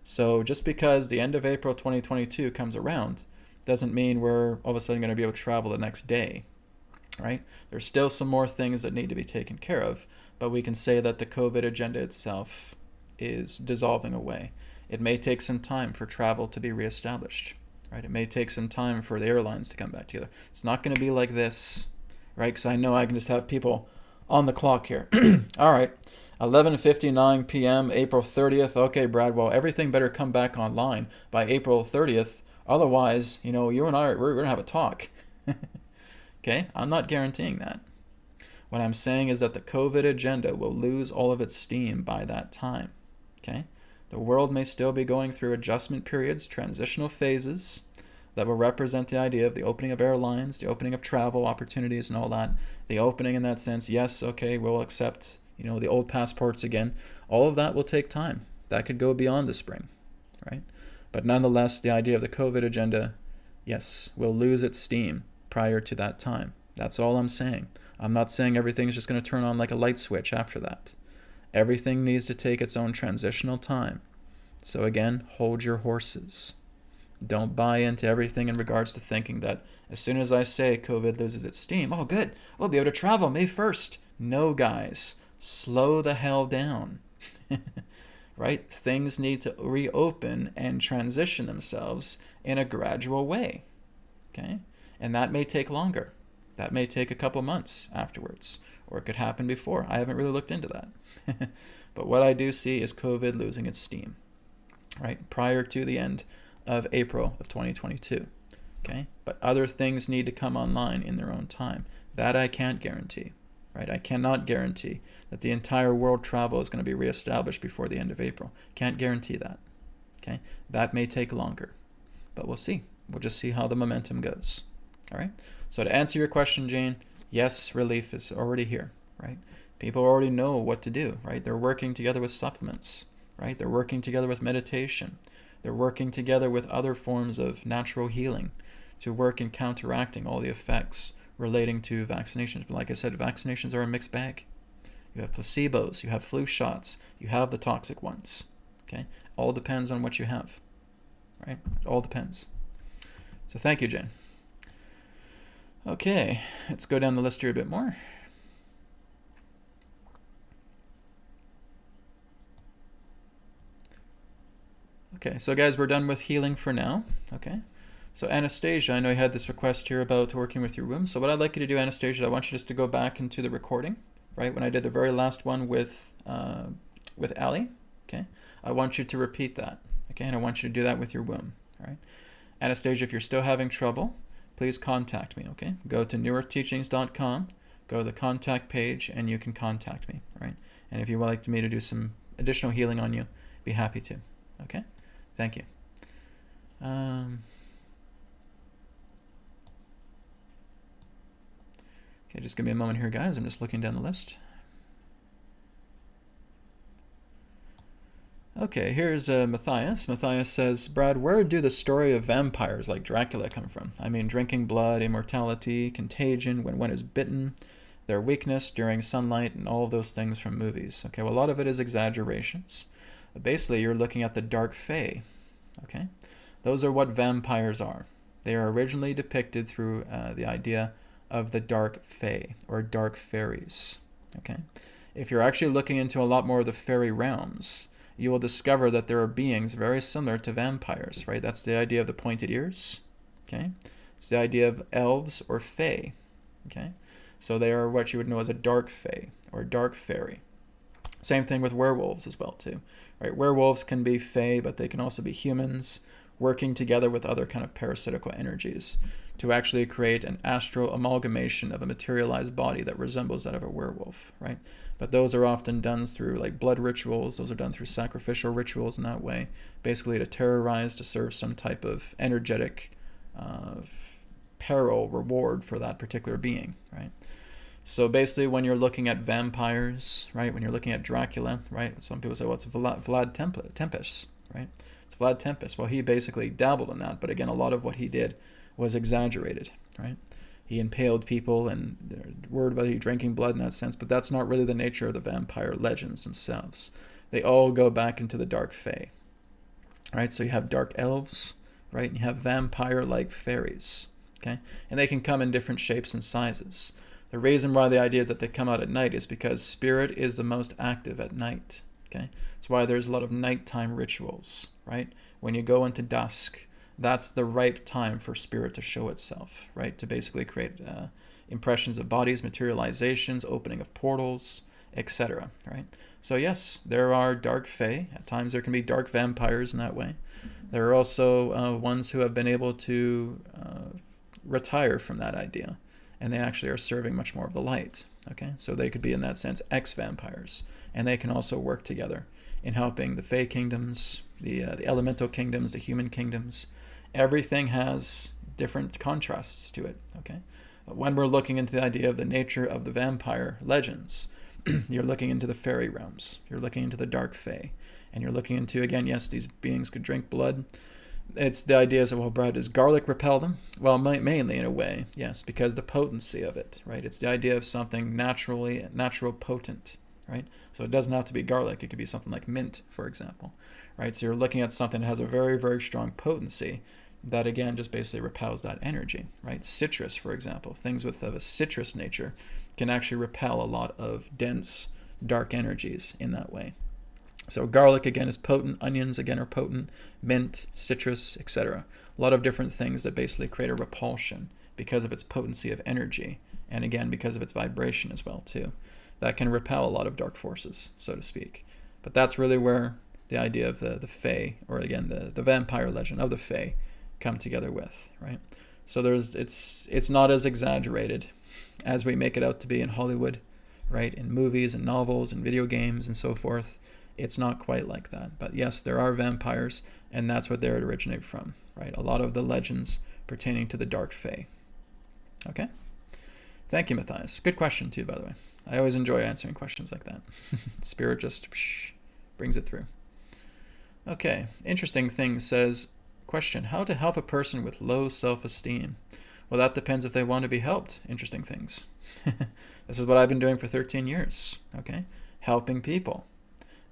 So just because the end of April 2022 comes around doesn't mean we're all of a sudden going to be able to travel the next day, right? There's still some more things that need to be taken care of, but we can say that the COVID agenda itself is dissolving away. It may take some time for travel to be reestablished, right? It may take some time for the airlines to come back together. It's not going to be like this, right? Because I know I can just have people on the clock here. All right, 11:59 p.m., April 30th. Okay, Brad, well, everything better come back online by April 30th. Otherwise, you and I, we're going to have a talk. Okay, I'm not guaranteeing that. What I'm saying is that the COVID agenda will lose all of its steam by that time. Okay, the world may still be going through adjustment periods, transitional phases, that will represent the idea of the opening of airlines, the opening of travel opportunities and all that. The opening in that sense, yes, okay, we'll accept, the old passports again. All of that will take time. That could go beyond the spring, right? But nonetheless, the idea of the COVID agenda, yes, will lose its steam prior to that time. That's all I'm saying. I'm not saying everything's just going to turn on like a light switch after that. Everything needs to take its own transitional time. So again, hold your horses. Don't buy into everything in regards to thinking that as soon as I say COVID loses its steam, oh good, we'll be able to travel May 1st. No, guys, slow the hell down. Right? Things need to reopen and transition themselves in a gradual way. Okay? And that may take longer. That may take a couple months afterwards, or it could happen before. I haven't really looked into that. But what I do see is COVID losing its steam, right? Prior to the end of April of 2022, okay? But other things need to come online in their own time. That I can't guarantee, right? I cannot guarantee that the entire world travel is going to be reestablished before the end of April. Can't guarantee that, okay? That may take longer, but we'll see. We'll just see how the momentum goes, all right? So to answer your question, Jane, yes, relief is already here, right? People already know what to do, right? They're working together with supplements, right? They're working together with meditation. They're working together with other forms of natural healing to work in counteracting all the effects relating to vaccinations. But like I said, vaccinations are a mixed bag. you have placebos, you have flu shots, you have the toxic ones. Okay, all depends on what you have, right? It all depends. So thank you, Jane. Okay, let's go down the list here a bit more. Okay, so guys, we're done with healing for now. Okay, so Anastasia, I know you had this request here about working with your womb. So what I'd like you to do, Anastasia, I want you just to go back into the recording, right? When I did the very last one with Ali, okay? I want you to repeat that, okay? And I want you to do that with your womb, all right? Anastasia, if you're still having trouble, please contact me, okay? Go to newearthteachings.com, go to the contact page, and you can contact me, right? And if you would like me to do some additional healing on you, be happy to, okay? Thank you. Okay, just give me a moment here, guys. I'm just looking down the list. Okay, here's Matthias. Matthias says, Brad, where do the story of vampires like Dracula come from? I mean, drinking blood, immortality, contagion, when one is bitten, their weakness during sunlight, and all of those things from movies. Okay, well, a lot of it is exaggerations. But basically, you're looking at the dark fae. Okay, those are what vampires are. They are originally depicted through the idea of the dark fae, or dark fairies. Okay, if you're actually looking into a lot more of the fairy realms, you will discover that there are beings very similar to vampires, right? That's the idea of the pointed ears, okay? It's the idea of elves or fae, okay? So they are what you would know as a dark fae or dark fairy. Same thing with werewolves as well, too, right? Werewolves can be fae, but they can also be humans working together with other kind of parasitical energies to actually create an astral amalgamation of a materialized body that resembles that of a werewolf, right? But those are often done through like blood rituals. Those are done through sacrificial rituals in that way, basically to terrorize, to serve some type of energetic peril reward for that particular being, right? So basically when you're looking at vampires, right, when you're looking at Dracula, right, some people say, well, it's Vlad Tempest, right? It's Vlad Tempest. Well, he basically dabbled in that, but again, a lot of what he did was exaggerated, right? He impaled people and word about he drinking blood in that sense, but that's not really the nature of the vampire legends themselves. They all go back into the dark fae, right? So you have dark elves, right? And you have vampire-like fairies, okay? And they can come in different shapes and sizes. The reason why the idea is that they come out at night is because spirit is the most active at night, okay? That's why there's a lot of nighttime rituals, right? When you go into dusk, that's the ripe time for spirit to show itself, right? To basically create impressions of bodies, materializations, opening of portals, etc., right? So yes, there are dark fae. At times there can be dark vampires in that way. There are also ones who have been able to retire from that idea, and they actually are serving much more of the light, okay? So they could be, in that sense, ex-vampires, and they can also work together in helping the fae kingdoms, the elemental kingdoms, the human kingdoms. Everything has different contrasts to it, okay? When we're looking into the idea of the nature of the vampire legends, you're looking into the fairy realms, you're looking into the dark fae, and you're looking into, again, yes, these beings could drink blood. It's the idea of, well, Brad, does garlic repel them? Well, mainly in a way, yes, because the potency of it, right? It's the idea of something natural potent, right? So it doesn't have to be garlic. It could be something like mint, for example, right? So you're looking at something that has a very, very strong potency that, again, just basically repels that energy, right? Citrus, for example, things with a citrus nature can actually repel a lot of dense, dark energies in that way. So garlic, again, is potent. Onions, again, are potent. Mint, citrus, etc. A lot of different things that basically create a repulsion because of its potency of energy, and again, because of its vibration as well, too. That can repel a lot of dark forces, so to speak. But that's really where the idea of the fae, or again, the vampire legend of the fae, come together with, right? So it's not as exaggerated as we make it out to be in Hollywood, right? In movies and novels and video games and so forth. It's not quite like that. But yes, there are vampires, and that's what they would originate from, right? A lot of the legends pertaining to the dark fae. Okay? Thank you, Matthias. Good question, too, by the way. I always enjoy answering questions like that. Spirit just brings it through. Okay, interesting thing says, question, how to help a person with low self-esteem? Well, that depends if they want to be helped. Interesting things. The This is what I've been doing for 13 years, okay? Helping people.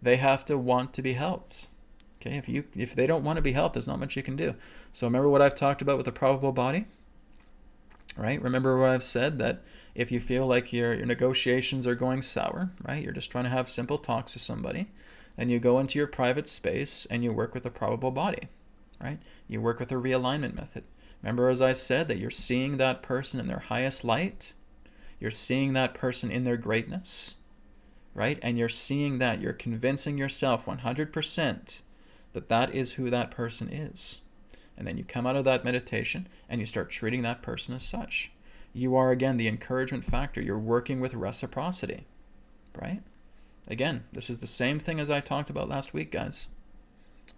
They have to want to be helped. Okay, if they don't want to be helped, there's not much you can do. So remember what I've talked about with the probable body, right? Remember what I've said, that if you feel like your negotiations are going sour, right? You're just trying to have simple talks with somebody, and you go into your private space and you work with the probable body, right? You work with a realignment method. Remember, as I said, that you're seeing that person in their highest light. You're seeing that person in their greatness, right? And you're seeing that. You're convincing yourself 100% that that is who that person is. And then you come out of that meditation and you start treating that person as such. You are, again, the encouragement factor. You're working with reciprocity, right? Again, this is the same thing as I talked about last week, guys,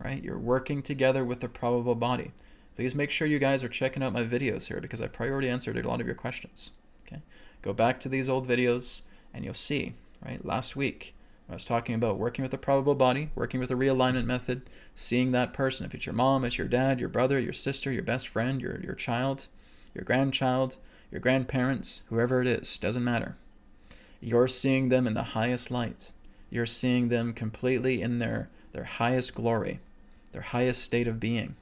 right? You're working together with the probable body. Please make sure you guys are checking out my videos here, because I've already answered a lot of your questions, okay? Go back to these old videos and you'll see, right? Last week, I was talking about working with a probable body, working with a realignment method, seeing that person. If it's your mom, it's your dad, your brother, your sister, your best friend, your child, your grandchild, your grandparents, whoever it is, doesn't matter. You're seeing them in the highest light. You're seeing them completely in their highest glory, their highest state of being,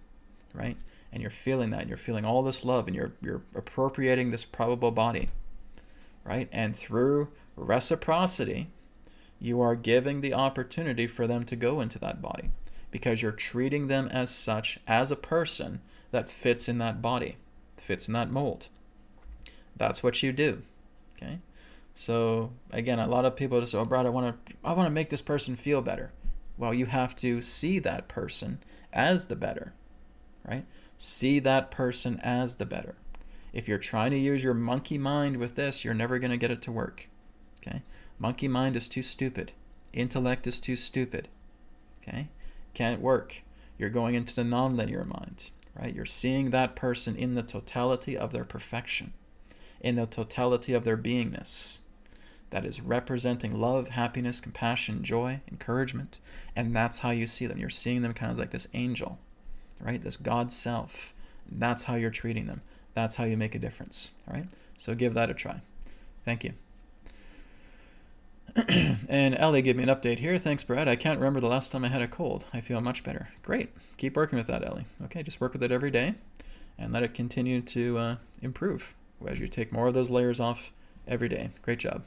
right? And you're feeling that. You're feeling all this love, and you're appropriating this probable body, right? And through reciprocity, you are giving the opportunity for them to go into that body, because you're treating them as such, as a person that fits in that body, fits in that mold. That's what you do, okay? So again, a lot of people just say, oh, Brad, I want to make this person feel better. Well, you have to see that person as the better, right? See that person as the better. If you're trying to use your monkey mind with this, you're never going to get it to work, okay? Monkey mind is too stupid. Intellect is too stupid, okay? Can't work. You're going into the non-linear mind, right? You're seeing that person in the totality of their perfection, in the totality of their beingness. That is representing love, happiness, compassion, joy, encouragement. And that's how you see them. You're seeing them kind of like this angel, right? This God self. That's how you're treating them. That's how you make a difference, all right? So give that a try. Thank you. And Ellie gave me an update here. Thanks, Brad. I can't remember the last time I had a cold. I feel much better. Great. Keep working with that, Ellie. Okay, just work with it every day and let it continue to improve as you take more of those layers off every day. Great job.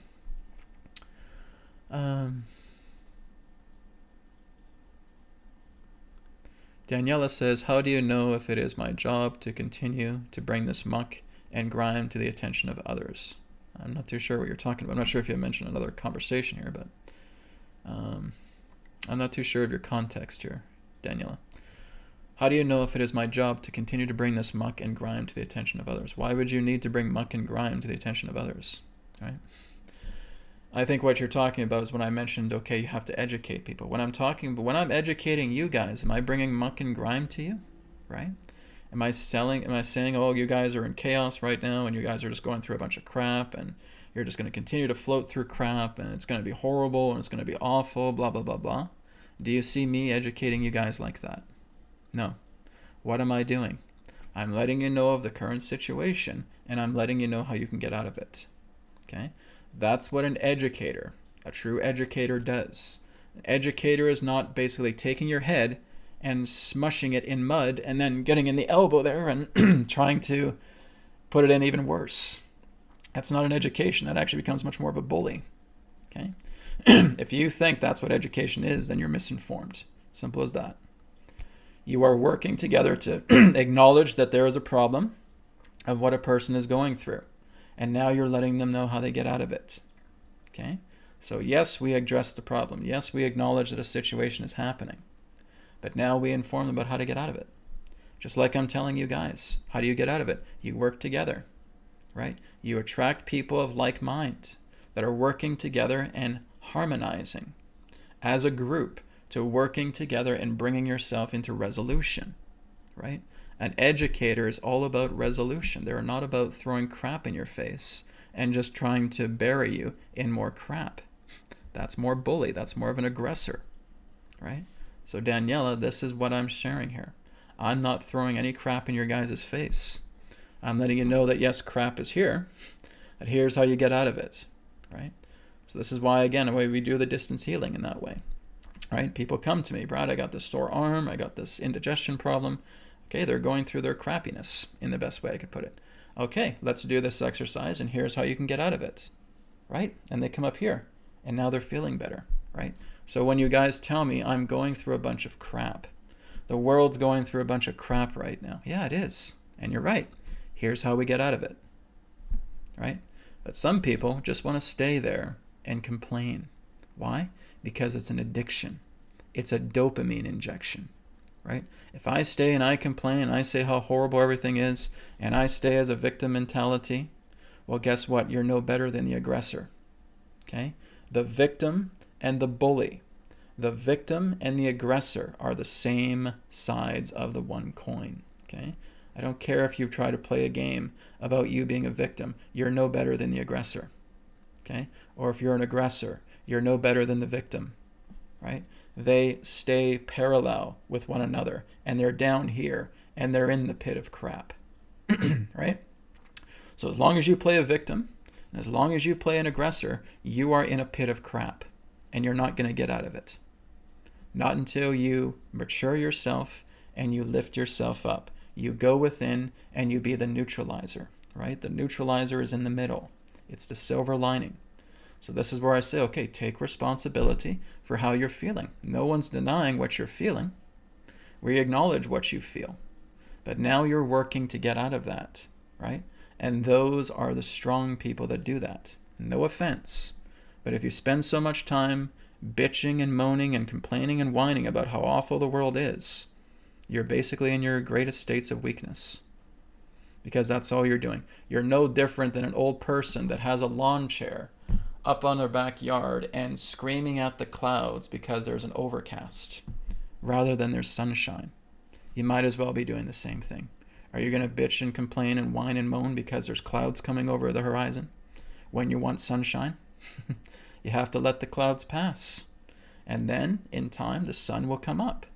Daniela says, how do you know if it is my job to continue to bring this muck and grime to the attention of others? I'm not too sure what you're talking about. I'm not sure if you mentioned another conversation here, but I'm not too sure of your context here, Daniela. How do you know if it is my job to continue to bring this muck and grime to the attention of others? Why would you need to bring muck and grime to the attention of others, right? I think what you're talking about is when I mentioned, okay, you have to educate people. When I'm educating you guys, am I bringing muck and grime to you, right? Am I saying, oh, you guys are in chaos right now and you guys are just going through a bunch of crap and you're just going to continue to float through crap and it's going to be horrible and it's going to be awful, blah, blah, blah, blah. Do you see me educating you guys like that? No. What am I doing? I'm letting you know of the current situation and I'm letting you know how you can get out of it. Okay? That's what an educator, a true educator, does. An educator is not basically taking your head and smushing it in mud and then getting in the elbow there and trying to put it in even worse. That's not an education. That actually becomes much more of a bully. Okay? If you think that's what education is, then you're misinformed. Simple as that. You are working together to acknowledge that there is a problem of what a person is going through. And now you're letting them know how they get out of it. Okay? So yes, we address the problem. Yes, we acknowledge that a situation is happening. But now we inform them about how to get out of it. Just like I'm telling you guys. How do you get out of it? You work together, right? You attract people of like mind that are working together and harmonizing as a group to working together and bringing yourself into resolution, right? An educator is all about resolution. They're not about throwing crap in your face and just trying to bury you in more crap. That's more bully. That's more of an aggressor, right? So Daniela, this is what I'm sharing here. I'm not throwing any crap in your guys' face. I'm letting you know that yes, crap is here, but here's how you get out of it, right? So this is why, again, the way we do the distance healing in that way, right? People come to me, Brad, I got this sore arm, I got this indigestion problem. Okay, they're going through their crappiness in the best way I could put it. Okay, let's do this exercise, and here's how you can get out of it, right? And they come up here, and now they're feeling better, right? So when you guys tell me I'm going through a bunch of crap, the world's going through a bunch of crap right now. Yeah, it is. And you're right. Here's how we get out of it, right? But some people just want to stay there and complain. Why? Because it's an addiction. It's a dopamine injection, right? If I stay and I complain and I say how horrible everything is, and I stay as a victim mentality, well, guess what? You're no better than the aggressor, okay? The victim and the bully, the victim and the aggressor are the same sides of the one coin, okay? I don't care if you try to play a game about you being a victim, you're no better than the aggressor, okay? Or if you're an aggressor, you're no better than the victim, right? They stay parallel with one another, and they're down here, and they're in the pit of crap, right? So as long as you play a victim, and as long as you play an aggressor, you are in a pit of crap, and you're not going to get out of it. Not until you mature yourself and you lift yourself up. You go within and you be the neutralizer, right? The neutralizer is in the middle. It's the silver lining. So this is where I say, okay, take responsibility for how you're feeling. No one's denying what you're feeling. We acknowledge what you feel. But now you're working to get out of that, right? And those are the strong people that do that. No offense. But if you spend so much time bitching and moaning and complaining and whining about how awful the world is, you're basically in your greatest states of weakness. Because that's all you're doing. You're no different than an old person that has a lawn chair up on their backyard and screaming at the clouds because there's an overcast rather than there's sunshine. You might as well be doing the same thing. Are you going to bitch and complain and whine and moan because there's clouds coming over the horizon when you want sunshine? You have to let the clouds pass. And then, in time, the sun will come up.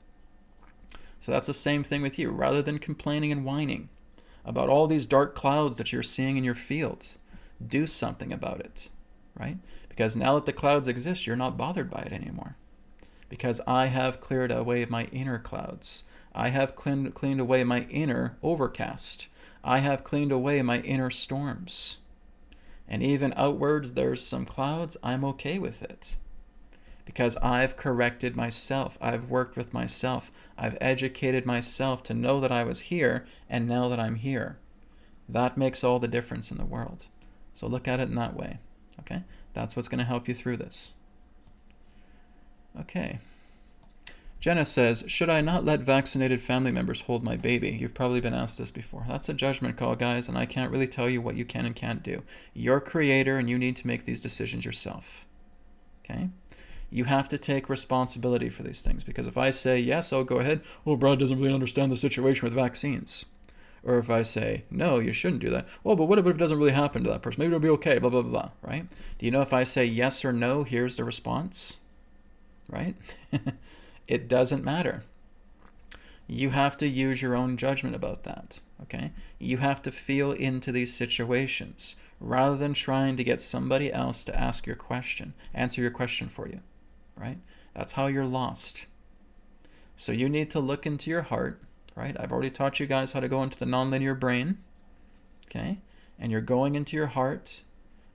So that's the same thing with you. Rather than complaining and whining about all these dark clouds that you're seeing in your fields, do something about it, right? Because now that the clouds exist, you're not bothered by it anymore. Because I have cleared away my inner clouds. I have cleaned away my inner overcast. I have cleaned away my inner storms. And even outwards, there's some clouds, I'm okay with it. Because I've corrected myself. I've worked with myself. I've educated myself to know that I was here, and now that I'm here. That makes all the difference in the world. So look at it in that way, okay? That's what's going to help you through this. Okay. Jenna says, should I not let vaccinated family members hold my baby? You've probably been asked this before. That's a judgment call, guys, and I can't really tell you what you can and can't do. You're creator, and you need to make these decisions yourself, okay? You have to take responsibility for these things, because if I say, yes, I'll go ahead, well, Brad doesn't really understand the situation with vaccines. Or if I say, no, you shouldn't do that. Well, but what if it doesn't really happen to that person? Maybe it'll be okay, blah, blah, blah, blah, right? Do you know if I say yes or no, here's the response, right? It doesn't matter. You have to use your own judgment about that, okay? You have to feel into these situations rather than trying to get somebody else to answer your question for you, right? That's how you're lost. So you need to look into your heart, right? I've already taught you guys how to go into the nonlinear brain, okay? And you're going into your heart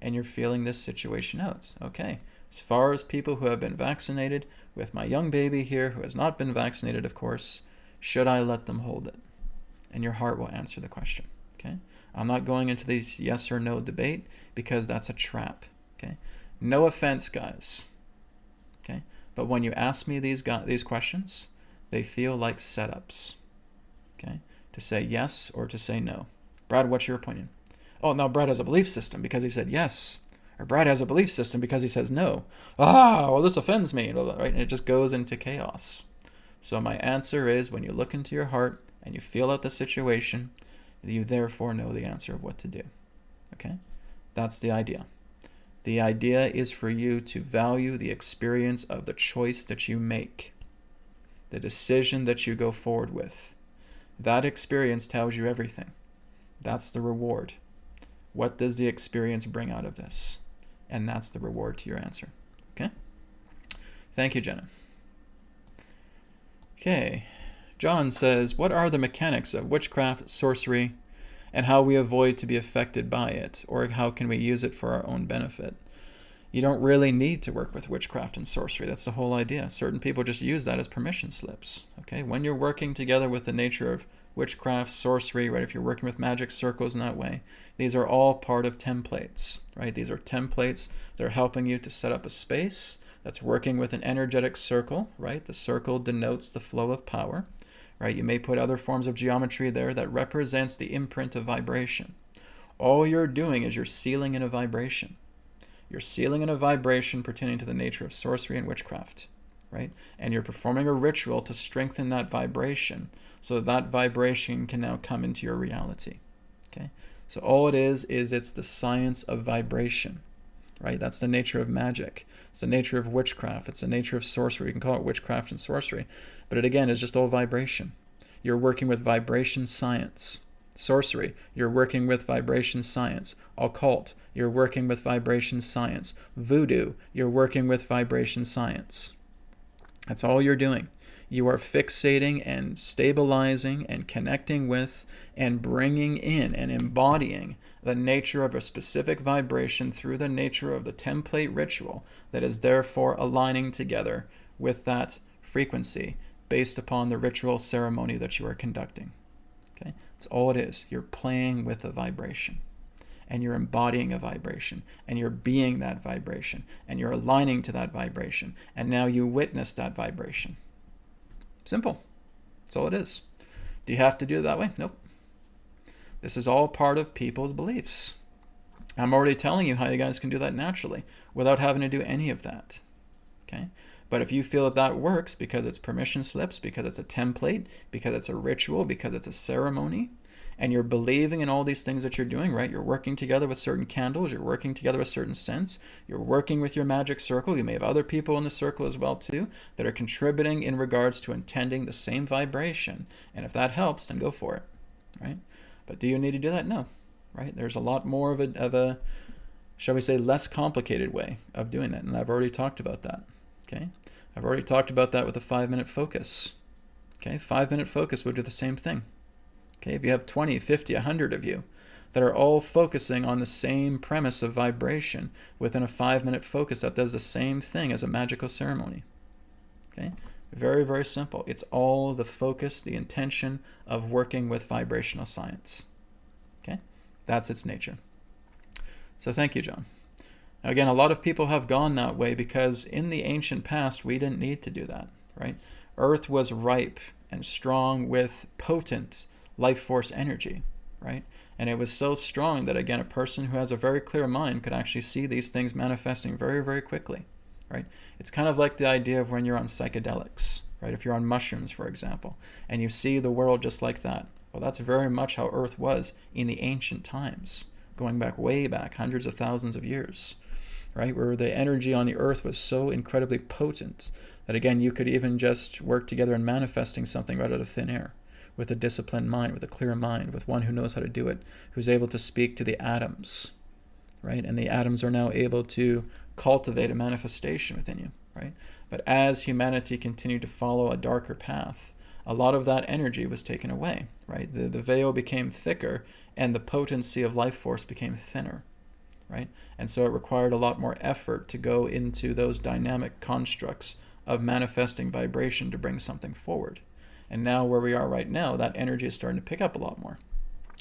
and you're feeling this situation out, okay? As far as people who have been vaccinated, with my young baby here who has not been vaccinated, of course, should I let them hold it? And your heart will answer the question, okay? I'm not going into this yes or no debate because that's a trap, okay? No offense, guys, okay? But when you ask me these questions, they feel like setups, okay? To say yes or to say no. Brad, what's your opinion? Oh, now Brad has a belief system because he said yes. Or Brad has a belief system because he says no. Well, this offends me, right? And it just goes into chaos. So my answer is, when you look into your heart and you feel out the situation, you therefore know the answer of what to do, okay? That's the idea. The idea is for you to value the experience of the choice that you make, the decision that you go forward with. That experience tells you everything. That's the reward. What does the experience bring out of this? And that's the reward to your answer. Okay? Thank you, Jenna. Okay. John says, what are the mechanics of witchcraft, sorcery, and how we avoid to be affected by it, or how can we use it for our own benefit? You don't really need to work with witchcraft and sorcery. That's the whole idea. Certain people just use that as permission slips. Okay? When you're working together with the nature of witchcraft, sorcery, right? If you're working with magic circles in that way, these are all part of templates, right? These are templates that are helping you to set up a space that's working with an energetic circle, right? The circle denotes the flow of power, right? You may put other forms of geometry there that represents the imprint of vibration. All you're doing is you're sealing in a vibration. You're sealing in a vibration pertaining to the nature of sorcery and witchcraft, right? And you're performing a ritual to strengthen that vibration so that vibration can now come into your reality, okay? So all it is it's the science of vibration, right? That's the nature of magic. It's the nature of witchcraft. It's the nature of sorcery. You can call it witchcraft and sorcery, but it again is just all vibration. You're working with vibration science. Sorcery, you're working with vibration science. Occult, you're working with vibration science. Voodoo, you're working with vibration science. That's all you're doing. You are fixating and stabilizing and connecting with and bringing in and embodying the nature of a specific vibration through the nature of the template ritual that is therefore aligning together with that frequency based upon the ritual ceremony that you are conducting. Okay? That's all it is. You're playing with a vibration, and you're embodying a vibration, and you're being that vibration, and you're aligning to that vibration, and now you witness that vibration. Simple. That's all it is. Do you have to do it that way? Nope. This is all part of people's beliefs. I'm already telling you how you guys can do that naturally without having to do any of that. Okay? But if you feel that that works because it's permission slips, because it's a template, because it's a ritual, because it's a ceremony, and you're believing in all these things that you're doing, right? You're working together with certain candles, you're working together with certain scents, you're working with your magic circle. You may have other people in the circle as well too that are contributing in regards to intending the same vibration. And if that helps, then go for it, right? But do you need to do that? No, right? There's a lot more of a shall we say, less complicated way of doing that. And I've already talked about that. Okay, I've already talked about that with a 5-minute focus. Okay, 5-minute focus would do the same thing. Okay, if you have 20, 50, 100 of you that are all focusing on the same premise of vibration within a 5-minute focus, that does the same thing as a magical ceremony. Okay, very, very simple. It's all the focus, the intention of working with vibrational science. Okay, that's its nature. So thank you, John. Again, a lot of people have gone that way because in the ancient past, we didn't need to do that, right? Earth was ripe and strong with potent life force energy, right? And it was so strong that, again, a person who has a very clear mind could actually see these things manifesting very, very quickly, right? It's kind of like the idea of when you're on psychedelics, right? If you're on mushrooms, for example, and you see the world just like that. Well, that's very much how Earth was in the ancient times, going back way back, hundreds of thousands of years. Right, where the energy on the earth was so incredibly potent that, again, you could even just work together in manifesting something right out of thin air with a disciplined mind, with a clear mind, with one who knows how to do it, who's able to speak to the atoms, right? And the atoms are now able to cultivate a manifestation within you, right? But as humanity continued to follow a darker path, a lot of that energy was taken away, right? The veil became thicker and the potency of life force became thinner. Right? And so it required a lot more effort to go into those dynamic constructs of manifesting vibration to bring something forward. And now where we are right now, that energy is starting to pick up a lot more,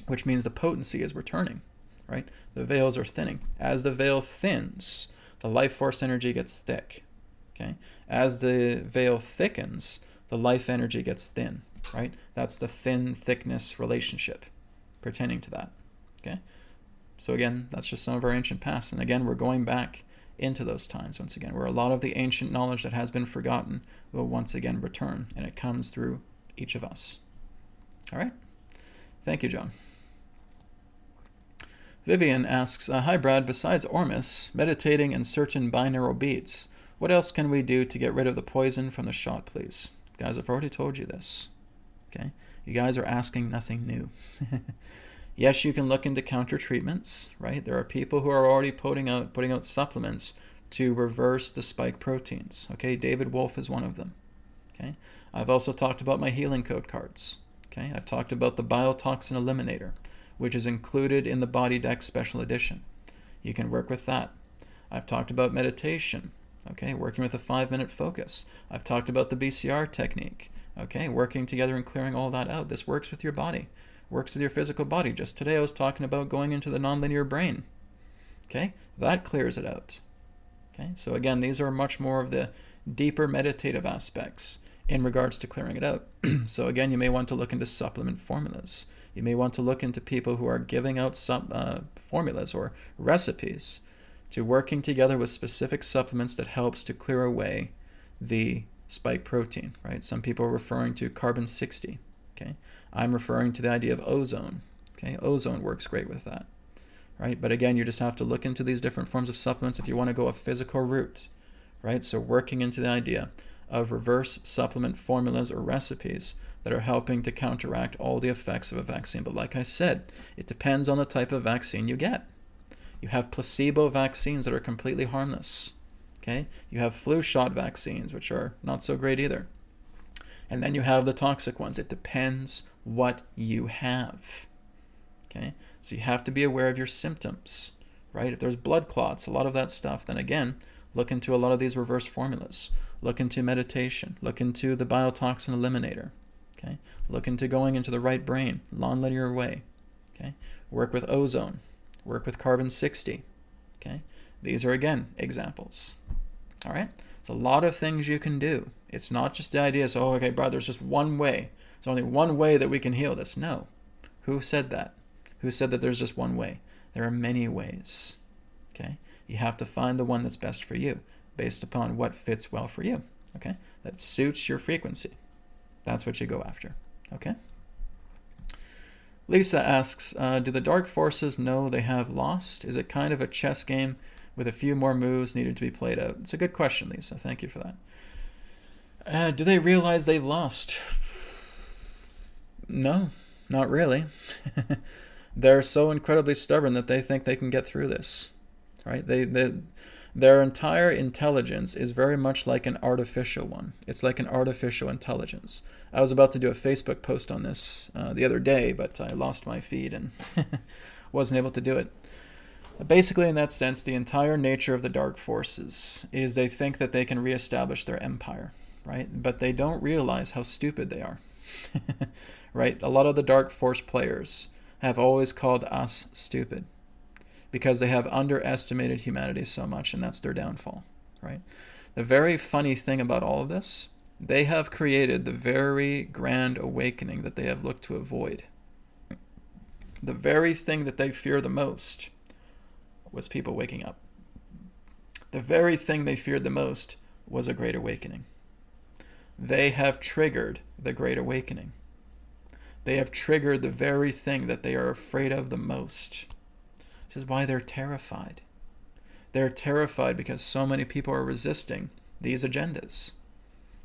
which means the potency is returning, right? The veils are thinning. As the veil thins, the life force energy gets thick, okay? As the veil thickens, the life energy gets thin, right? That's the thin thickness relationship pertaining to that, okay? So again, that's just some of our ancient past. And again, we're going back into those times once again, where a lot of the ancient knowledge that has been forgotten will once again return. And it comes through each of us. All right. Thank you, John. Vivian asks, hi, Brad. Besides Ormus, meditating, and certain binaural beats, what else can we do to get rid of the poison from the shot, please? Guys, I've already told you this. Okay? You guys are asking nothing new. Yes, you can look into counter treatments, right? There are people who are already putting out supplements to reverse the spike proteins. Okay, David Wolf is one of them. Okay, I've also talked about my healing code cards. Okay, I've talked about the biotoxin eliminator, which is included in the Body Deck Special Edition. You can work with that. I've talked about meditation. Okay, working with a 5-minute focus. I've talked about the BCR technique. Okay, working together and clearing all that out. This works with your body, works with your physical body. Just today I was talking about going into the nonlinear brain. Okay, that clears it out. Okay, so again, these are much more of the deeper meditative aspects in regards to clearing it out. So again, you may want to look into supplement formulas. You may want to look into people who are giving out formulas or recipes to working together with specific supplements that helps to clear away the spike protein, right? Some people are referring to carbon 60, okay? I'm referring to the idea of ozone, okay? Ozone works great with that, right? But again, you just have to look into these different forms of supplements if you want to go a physical route, right? So working into the idea of reverse supplement formulas or recipes that are helping to counteract all the effects of a vaccine. But like I said, it depends on the type of vaccine you get. You have placebo vaccines that are completely harmless. Okay? You have flu shot vaccines, which are not so great either. And then you have the toxic ones. It depends what you have. Okay? So you have to be aware of your symptoms, right? If there's blood clots, a lot of that stuff, then again, look into a lot of these reverse formulas. Look into meditation. Look into the biotoxin eliminator. Okay? Look into going into the right brain, non-linear way. Okay? Work with ozone. Work with carbon 60. Okay? These are, again, examples. All right? It's a lot of things you can do. It's not just the idea, so, okay, brother, there's just one way. There's only one way that we can heal this. No. Who said that? Who said that there's just one way? There are many ways. Okay? You have to find the one that's best for you based upon what fits well for you. Okay? That suits your frequency. That's what you go after. Okay? Lisa asks, do the dark forces know they have lost? Is it kind of a chess game with a few more moves needed to be played out? It's a good question, Lisa. Thank you for that. Do they realize they've lost? No, not really. They're so incredibly stubborn that they think they can get through this, right? Their entire intelligence is very much like an artificial one. It's like an artificial intelligence. I was about to do a Facebook post on this the other day, but I lost my feed and wasn't able to do it. Basically, in that sense, the entire nature of the dark forces is they think that they can reestablish their empire, right? But they don't realize how stupid they are, right? A lot of the dark force players have always called us stupid because they have underestimated humanity so much, and that's their downfall, right? The very funny thing about all of this, they have created the very grand awakening that they have looked to avoid. The very thing that they fear the most was people waking up. The very thing they feared the most was a great awakening. They have triggered the great awakening. They have triggered the very thing that they are afraid of the most. This is why they're terrified. They're terrified because so many people are resisting these agendas.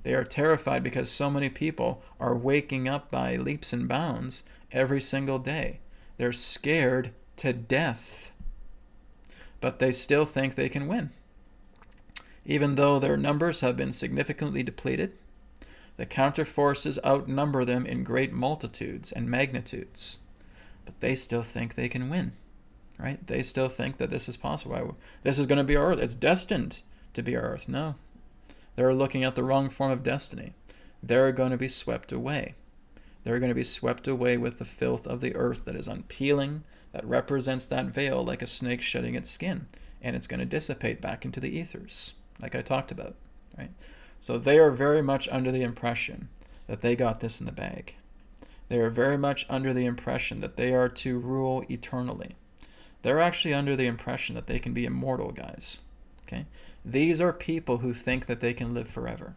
They are terrified because so many people are waking up by leaps and bounds every single day. They're scared to death. But they still think they can win. Even though their numbers have been significantly depleted, the counter forces outnumber them in great multitudes and magnitudes. But they still think they can win, right? They still think that this is possible. This is going to be our Earth. It's destined to be our Earth. No. They're looking at the wrong form of destiny. They're going to be swept away. They're going to be swept away with the filth of the earth that is unpeeling, that represents that veil like a snake shedding its skin, and it's going to dissipate back into the ethers, like I talked about, right? So they are very much under the impression that they got this in the bag. They are very much under the impression that they are to rule eternally. They're actually under the impression that they can be immortal, guys, okay? These are people who think that they can live forever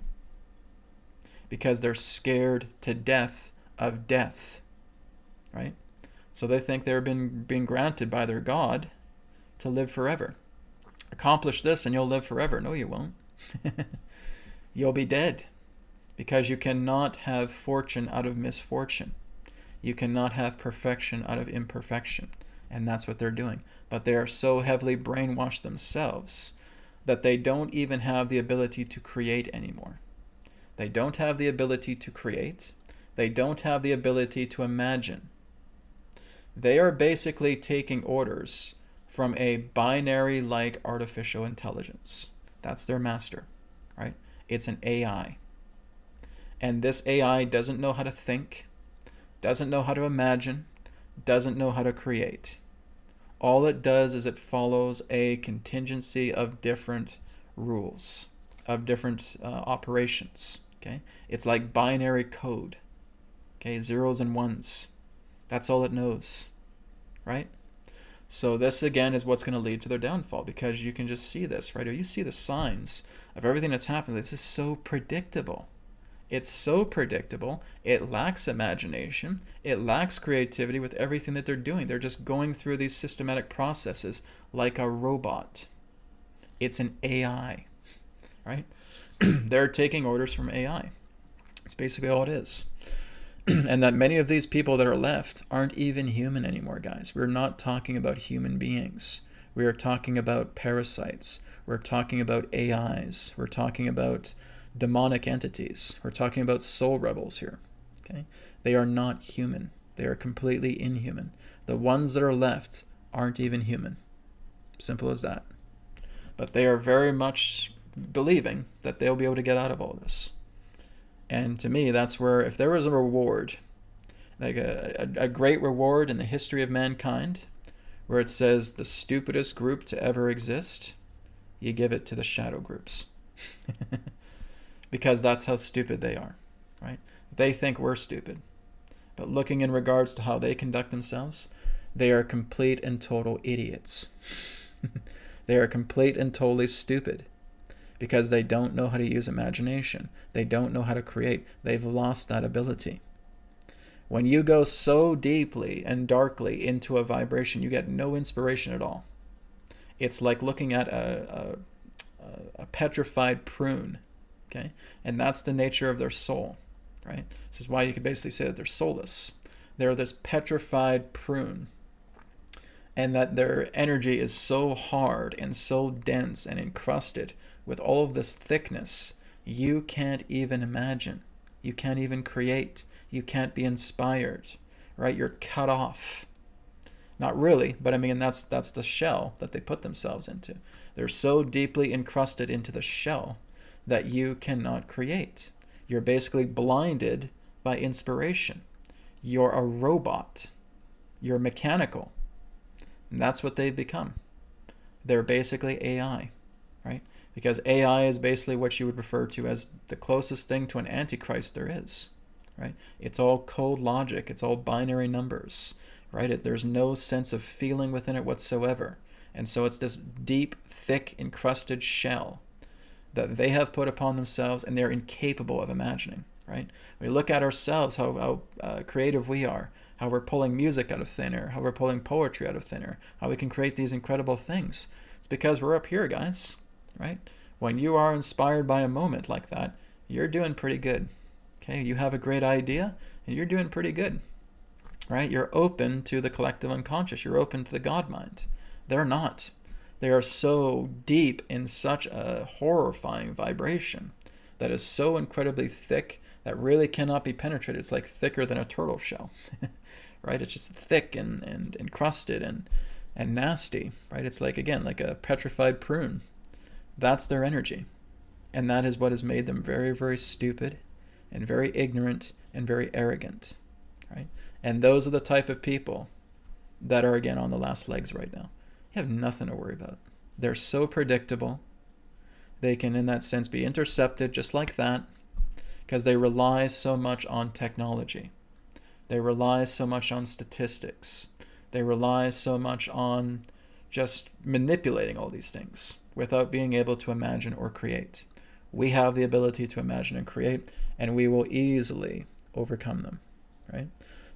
because they're scared to death of death, right? So they think they're being granted by their God to live forever. Accomplish this and you'll live forever. No, you won't. You'll be dead because you cannot have fortune out of misfortune. You cannot have perfection out of imperfection. And that's what they're doing. But they are so heavily brainwashed themselves that they don't even have the ability to create anymore. They don't have the ability to create. They don't have the ability to imagine. They are basically taking orders from a binary-like artificial intelligence. That's their master, right? It's an AI. And this AI doesn't know how to think, doesn't know how to imagine, doesn't know how to create. All it does is it follows a contingency of different rules, of different operations. Okay, it's like binary code. Okay, zeros and ones. That's all it knows, right? So this again is what's going to lead to their downfall, because you can just see this, right? You see the signs of everything that's happened. This is so predictable. It's so predictable. It lacks imagination. It lacks creativity with everything that they're doing. They're just going through these systematic processes like a robot. It's an AI, right? They're taking orders from AI. It's basically all it is. And that many of these people that are left aren't even human anymore, guys. We're not talking about human beings. We are talking about parasites. We're talking about AIs. We're talking about demonic entities. We're talking about soul rebels here. Okay? They are not human. They are completely inhuman. The ones that are left aren't even human. Simple as that. But they are very much believing that they'll be able to get out of all this. And to me, that's where, if there was a reward, like a great reward in the history of mankind, where it says the stupidest group to ever exist, you give it to the shadow groups. Because that's how stupid they are, right? They think we're stupid. But looking in regards to how they conduct themselves, they are complete and total idiots. They are complete and totally stupid. Because they don't know how to use imagination. They don't know how to create. They've lost that ability. When you go so deeply and darkly into a vibration, you get no inspiration at all. It's like looking at a petrified prune, okay? And that's the nature of their soul, right? This is why you could basically say that they're soulless. They're this petrified prune, and that their energy is so hard and so dense and encrusted with all of this thickness, you can't even imagine. You can't even create. You can't be inspired, right? You're cut off. Not really, but I mean, that's the shell that they put themselves into. They're so deeply encrusted into the shell that you cannot create. You're basically blinded by inspiration. You're a robot. You're mechanical. And that's what they've become. They're basically AI, right? Because AI is basically what you would refer to as the closest thing to an antichrist there is, right? It's all code logic. It's all binary numbers, right? There's no sense of feeling within it whatsoever. And so it's this deep, thick, encrusted shell that they have put upon themselves, and they're incapable of imagining, right? We look at ourselves, how creative we are, how we're pulling music out of thin air, how we're pulling poetry out of thin air, how we can create these incredible things. It's because we're up here, guys. Right? When you are inspired by a moment like that, you're doing pretty good. Okay? You have a great idea, and you're doing pretty good. Right? You're open to the collective unconscious. You're open to the God mind. They're not. They are so deep in such a horrifying vibration that is so incredibly thick that really cannot be penetrated. It's like thicker than a turtle shell. Right? It's just thick and encrusted and nasty. Right? It's like, again, like a petrified prune. That's their energy. And that is what has made them very, very stupid and very ignorant and very arrogant, right? And those are the type of people that are, again, on the last legs right now. You have nothing to worry about. They're so predictable. They can, in that sense, be intercepted just like that because they rely so much on technology. They rely so much on statistics. They rely so much on just manipulating all these things without being able to imagine or create. We have the ability to imagine and create, and we will easily overcome them, right?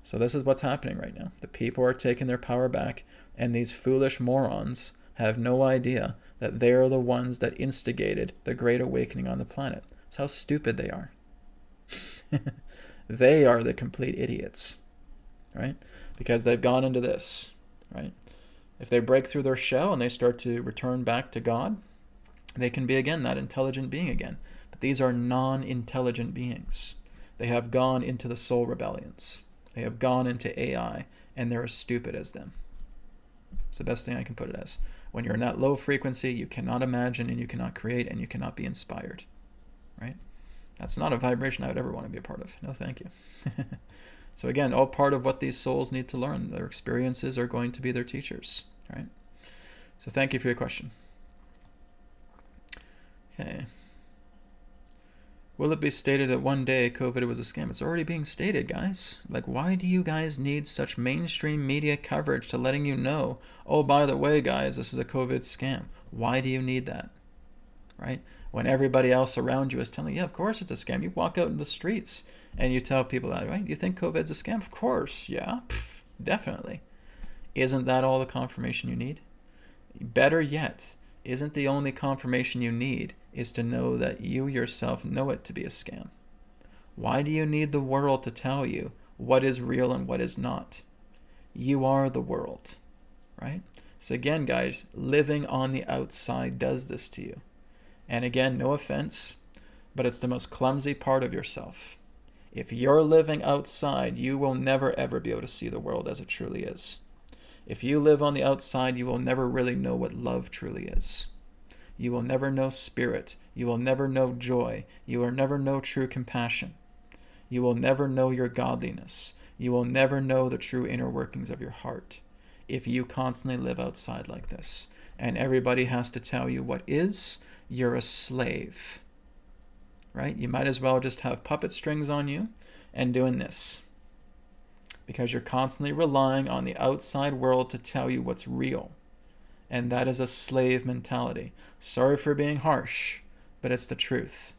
So this is what's happening right now. The people are taking their power back, and these foolish morons have no idea that they are the ones that instigated the Great Awakening on the planet. That's how stupid they are. They are the complete idiots. right? Because they've gone into this, right? If they break through their shell and they start to return back to God, they can be, again, that intelligent being again. But these are non-intelligent beings. They have gone into the soul rebellions. They have gone into AI, and they're as stupid as them. It's the best thing I can put it as. When you're in that low frequency, you cannot imagine and you cannot create and you cannot be inspired, right? That's not a vibration I would ever want to be a part of. No, thank you. So again, all part of what these souls need to learn. Their experiences are going to be their teachers, right? So thank you for your question. Okay. Will it be stated that one day COVID was a scam? It's already being stated, guys. Like, why do you guys need such mainstream media coverage to letting you know, oh, by the way, guys, this is a COVID scam? Why do you need that, right? When everybody else around you is telling you, yeah, of course it's a scam. You walk out in the streets and you tell people that, right? You think COVID's a scam? Of course, yeah, definitely. Isn't that all the confirmation you need? Better yet, isn't the only confirmation you need is to know that you yourself know it to be a scam? Why do you need the world to tell you what is real and what is not? You are the world, right? So again, guys, living on the outside does this to you. And again, no offense, but it's the most clumsy part of yourself. If you're living outside, you will never ever be able to see the world as it truly is. If you live on the outside, you will never really know what love truly is. You will never know spirit. You will never know joy. You will never know true compassion. You will never know your godliness. You will never know the true inner workings of your heart if you constantly live outside like this. And everybody has to tell you what is. You're a slave, right? You might as well just have puppet strings on you and doing this, because you're constantly relying on the outside world to tell you what's real. And that is a slave mentality. Sorry for being harsh, but it's the truth.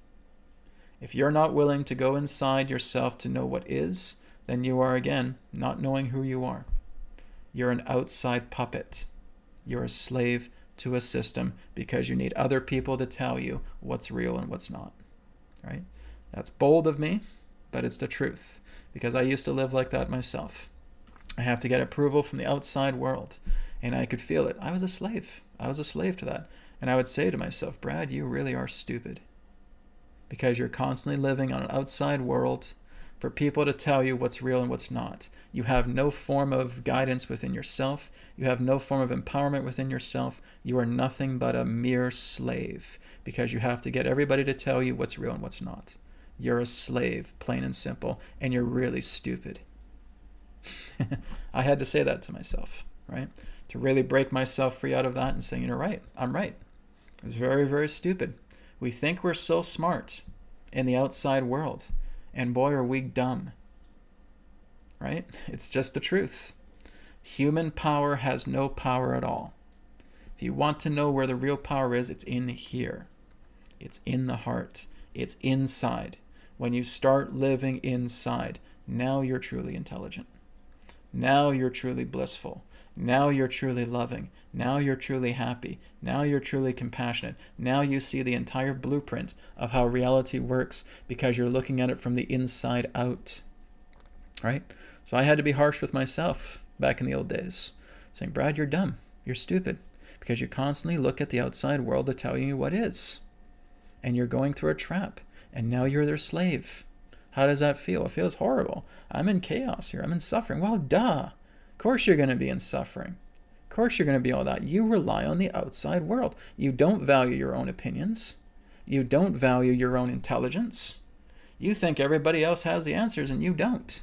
If you're not willing to go inside yourself to know what is, then you are, again, not knowing who you are. You're an outside puppet. You're a slave to a system because you need other people to tell you what's real and what's not, right? That's bold of me, but it's the truth, because I used to live like that myself. I have to get approval from the outside world, and I could feel it. I was a slave. I was a slave to that. And I would say to myself, Brad, you really are stupid, because you're constantly living on an outside world for people to tell you what's real and what's not. You have no form of guidance within yourself. You have no form of empowerment within yourself. You are nothing but a mere slave, because you have to get everybody to tell you what's real and what's not. You're a slave, plain and simple, and you're really stupid. I had to say that to myself, right? To really break myself free out of that and saying, you're right, I'm right. It's very, very stupid. We think we're so smart in the outside world, and boy, are we dumb, right? It's just the truth. Human power has no power at all. If you want to know where the real power is, it's in here. It's in the heart. It's inside. When you start living inside, now you're truly intelligent. Now you're truly blissful. Now you're truly loving. Now you're truly happy. Now you're truly compassionate. Now you see the entire blueprint of how reality works, because you're looking at it from the inside out, right? So I had to be harsh with myself back in the old days, saying, Brad, you're dumb. You're stupid, because you constantly look at the outside world to tell you what is. And you're going through a trap, and now you're their slave. How does that feel? It feels horrible. I'm in chaos here. I'm in suffering. Well, duh. Of course you're going to be in suffering. Of course you're going to be all that. You rely on the outside world. You don't value your own opinions. You don't value your own intelligence. You think everybody else has the answers and you don't.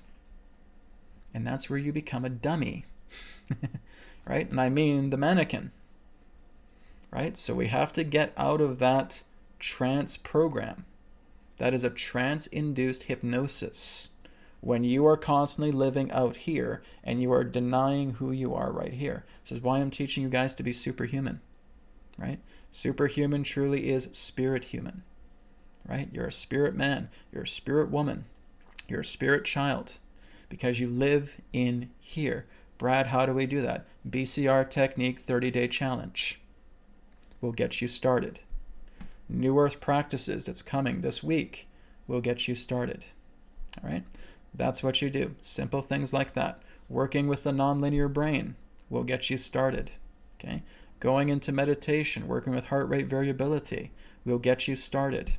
And that's where you become a dummy, right? And I mean the mannequin, right? So we have to get out of that trance program. That is a trance-induced hypnosis. When you are constantly living out here and you are denying who you are right here. This is why I'm teaching you guys to be superhuman, right? Superhuman truly is spirit human, right? You're a spirit man. You're a spirit woman. You're a spirit child, because you live in here. Brad, how do we do that? BCR Technique 30-day challenge will get you started. New Earth Practices that's coming this week will get you started, all right? That's what you do. Simple things like that. Working with the nonlinear brain will get you started. Okay? Going into meditation, working with heart rate variability will get you started.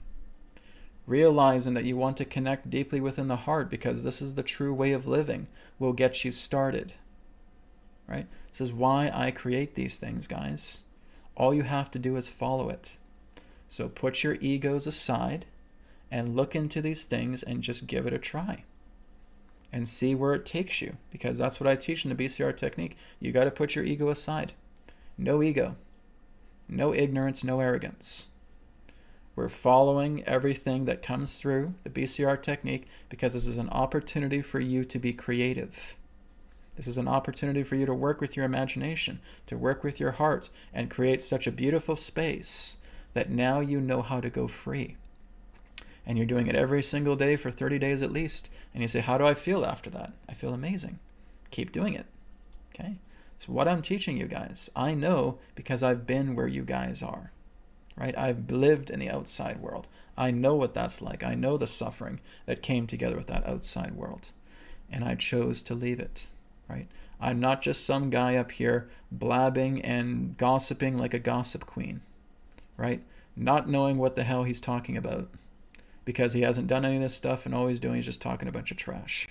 Realizing that you want to connect deeply within the heart because this is the true way of living will get you started. Right? This is why I create these things, guys. All you have to do is follow it. So put your egos aside and look into these things and just give it a try and see where it takes you, because that's what I teach in the BCR technique. You got to put your ego aside. No ego, no ignorance, no arrogance. We're following everything that comes through the BCR technique because this is an opportunity for you to be creative. This is an opportunity for you to work with your imagination, to work with your heart, and create such a beautiful space that now you know how to go free. And you're doing it every single day for 30 days at least. And you say, how do I feel after that? I feel amazing. Keep doing it. Okay? So what I'm teaching you guys, I know because I've been where you guys are. Right? I've lived in the outside world. I know what that's like. I know the suffering that came together with that outside world. And I chose to leave it. Right? I'm not just some guy up here blabbing and gossiping like a gossip queen. Right? Not knowing what the hell he's talking about. Because he hasn't done any of this stuff, and all he's doing is just talking a bunch of trash.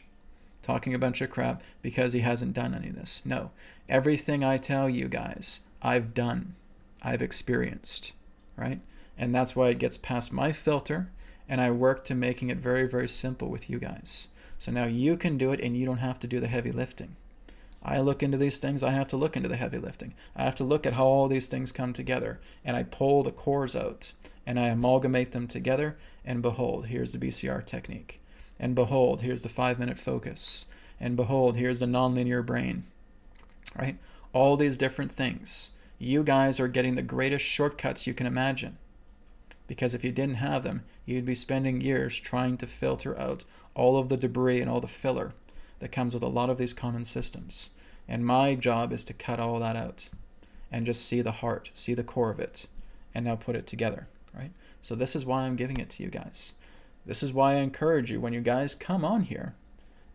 Talking a bunch of crap because he hasn't done any of this. No. Everything I tell you guys, I've done. I've experienced. Right? And that's why it gets past my filter, and I work to making it very, very simple with you guys. So now you can do it, and you don't have to do the heavy lifting. I look into these things, I have to look into the heavy lifting. I have to look at how all these things come together, and I pull the cores out, and I amalgamate them together, and behold, here's the BCR technique. And behold, here's the 5-minute focus. And behold, here's the nonlinear brain. Right? All these different things. You guys are getting the greatest shortcuts you can imagine. Because if you didn't have them, you'd be spending years trying to filter out all of the debris and all the filler that comes with a lot of these common systems. And my job is to cut all that out and just see the heart, see the core of it, and now put it together. Right? So this is why I'm giving it to you guys. This is why I encourage you, when you guys come on here,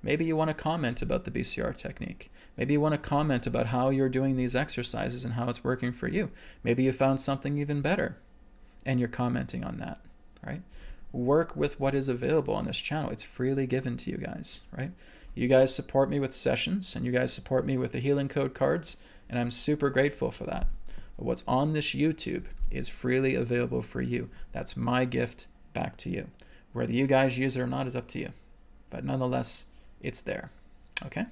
maybe you want to comment about the BCR technique. Maybe you want to comment about how you're doing these exercises and how it's working for you. Maybe you found something even better and you're commenting on that, right? Work with what is available on this channel. It's freely given to you guys, right? You guys support me with sessions and you guys support me with the healing code cards, and I'm super grateful for that. But what's on this YouTube is freely available for you. That's my gift back to you. Whether you guys use it or not is up to you. But nonetheless, it's there. Okay?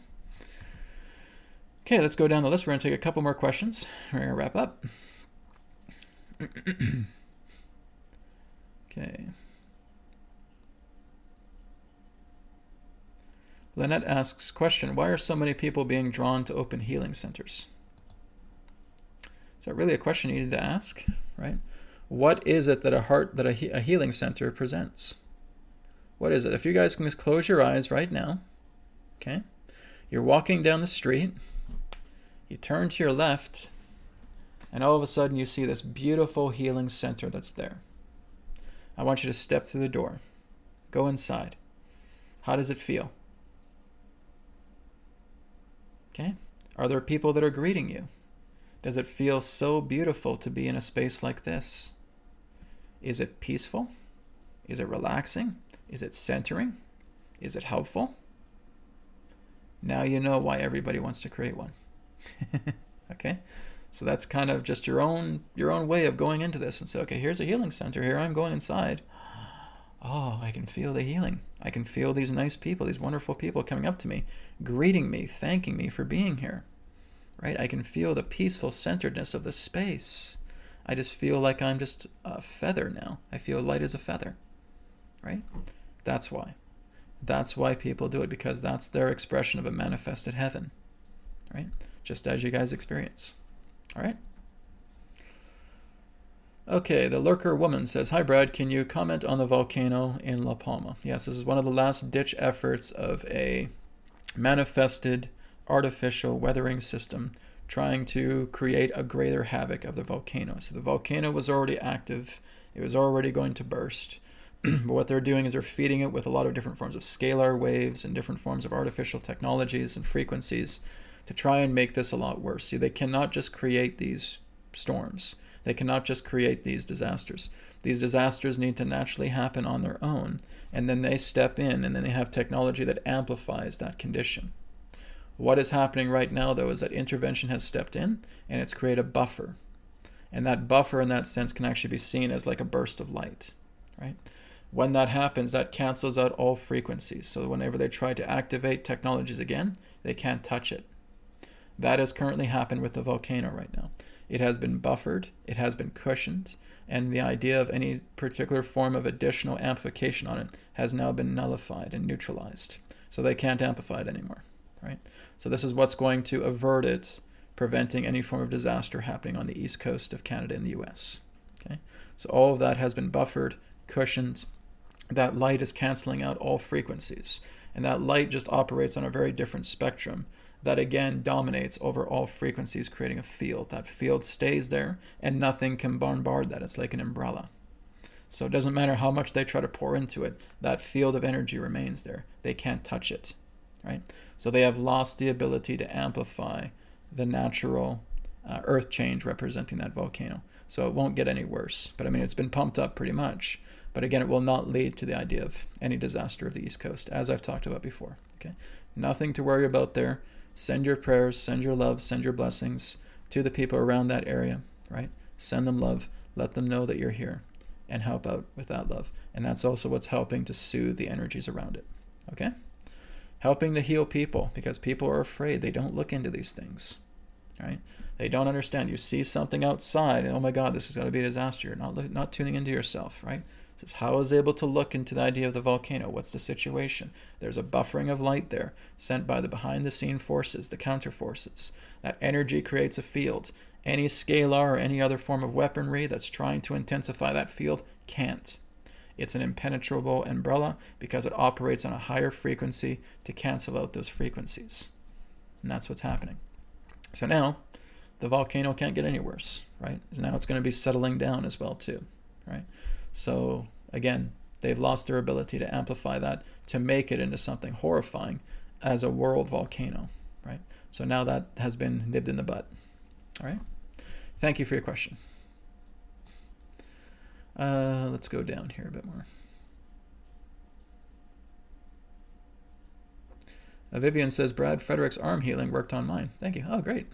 Okay, let's go down the list. We're going to take a couple more questions. We're going to wrap up. Okay. Lynette asks, question, why are so many people being drawn to open healing centers? Is that really a question you need to ask, right? What is it that a healing center presents? What is it? If you guys can just close your eyes right now, okay? You're walking down the street, you turn to your left, and all of a sudden you see this beautiful healing center that's there. I want you to step through the door. Go inside. How does it feel? Okay? Are there people that are greeting you? Does it feel so beautiful to be in a space like this? Is it peaceful? Is it relaxing? Is it centering? Is it helpful? Now you know why everybody wants to create one. Okay? So that's kind of just your own way of going into this and say, okay, here's a healing center. Here I'm going inside. Oh, I can feel the healing. I can feel these nice people, these wonderful people coming up to me, greeting me, thanking me for being here. Right? I can feel the peaceful centeredness of the space. I just feel like I'm just a feather now. I feel light as a feather. Right? That's why. That's why people do it, because that's their expression of a manifested heaven. Right? Just as you guys experience. All right? Okay, the Lurker Woman says, hi Brad, can you comment on the volcano in La Palma? Yes, this is one of the last ditch efforts of a manifested artificial weathering system trying to create a greater havoc of the volcano. So the volcano was already active. It was already going to burst. But what they're doing is they're feeding it with a lot of different forms of scalar waves and different forms of artificial technologies and frequencies to try and make this a lot worse. See, they cannot just create these storms. They cannot just create these disasters. These disasters need to naturally happen on their own, and then they step in, and then they have technology that amplifies that condition. What is happening right now, though, is that intervention has stepped in, and it's created a buffer. And that buffer, in that sense, can actually be seen as like a burst of light, right? When that happens, that cancels out all frequencies. So whenever they try to activate technologies again, they can't touch it. That has currently happened with the volcano right now. It has been buffered, it has been cushioned, and the idea of any particular form of additional amplification on it has now been nullified and neutralized. So they can't amplify it anymore, right? So this is what's going to avert it, preventing any form of disaster happening on the east coast of Canada and the US. Okay? So all of that has been buffered, cushioned. That light is canceling out all frequencies. And that light just operates on a very different spectrum that again dominates over all frequencies, creating a field. That field stays there and nothing can bombard that. It's like an umbrella. So it doesn't matter how much they try to pour into it, that field of energy remains there. They can't touch it, right? So they have lost the ability to amplify the natural earth change representing that volcano. So it won't get any worse. But I mean, it's been pumped up pretty much. But again, it will not lead to the idea of any disaster of the East Coast, as I've talked about before. Okay, nothing to worry about there. Send your prayers, send your love, send your blessings to the people around that area, right? Send them love. Let them know that you're here and help out with that love. And that's also what's helping to soothe the energies around it, okay? Helping to heal people, because people are afraid. They don't look into these things, right? They don't understand. You see something outside, and oh my God, this has got to be a disaster. You're not tuning into yourself, right? Says, how I was able to look into the idea of the volcano. What's the situation? There's a buffering of light there sent by the behind-the-scene forces, the counter forces. That energy creates a field. Any scalar or any other form of weaponry that's trying to intensify that field can't. It's an impenetrable umbrella because it operates on a higher frequency to cancel out those frequencies. And that's what's happening. So now, the volcano can't get any worse, right? Now it's going to be settling down as well too, right? So again, they've lost their ability to amplify that, to make it into something horrifying as a world volcano, right? So now that has been nipped in the bud, all right? Thank you for your question. Let's go down here a bit more. Vivian says, Brad, Frederick's arm healing worked on mine. Thank you. Oh, great.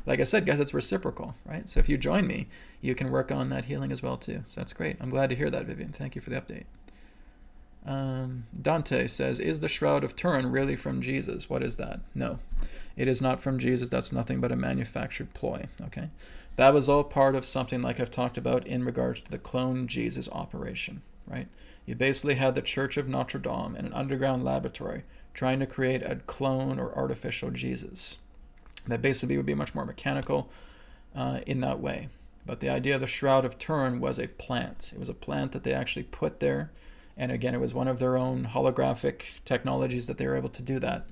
Like I said, guys, it's reciprocal, right? So if you join me, you can work on that healing as well, too. So that's great. I'm glad to hear that, Vivian. Thank you for the update. Dante says, is the Shroud of Turin really from Jesus? What is that? No, it is not from Jesus. That's nothing but a manufactured ploy, okay? That was all part of something like I've talked about in regards to the clone Jesus operation, right? You basically had the Church of Notre Dame in an underground laboratory trying to create a clone or artificial Jesus that basically would be much more mechanical in that way. But the idea of the Shroud of Turin was a plant. It was a plant that they actually put there. And again, it was one of their own holographic technologies that they were able to do that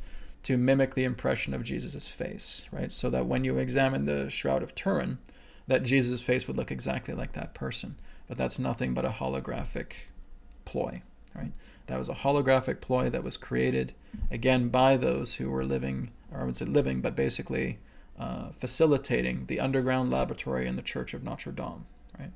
to mimic the impression of Jesus' face, right? So that when you examine the Shroud of Turin, that Jesus' face would look exactly like that person. But that's nothing but a holographic ploy, right? That was a holographic ploy that was created, again, by those who were living, or I would say living, but basically facilitating the underground laboratory in the Church of Notre Dame, right?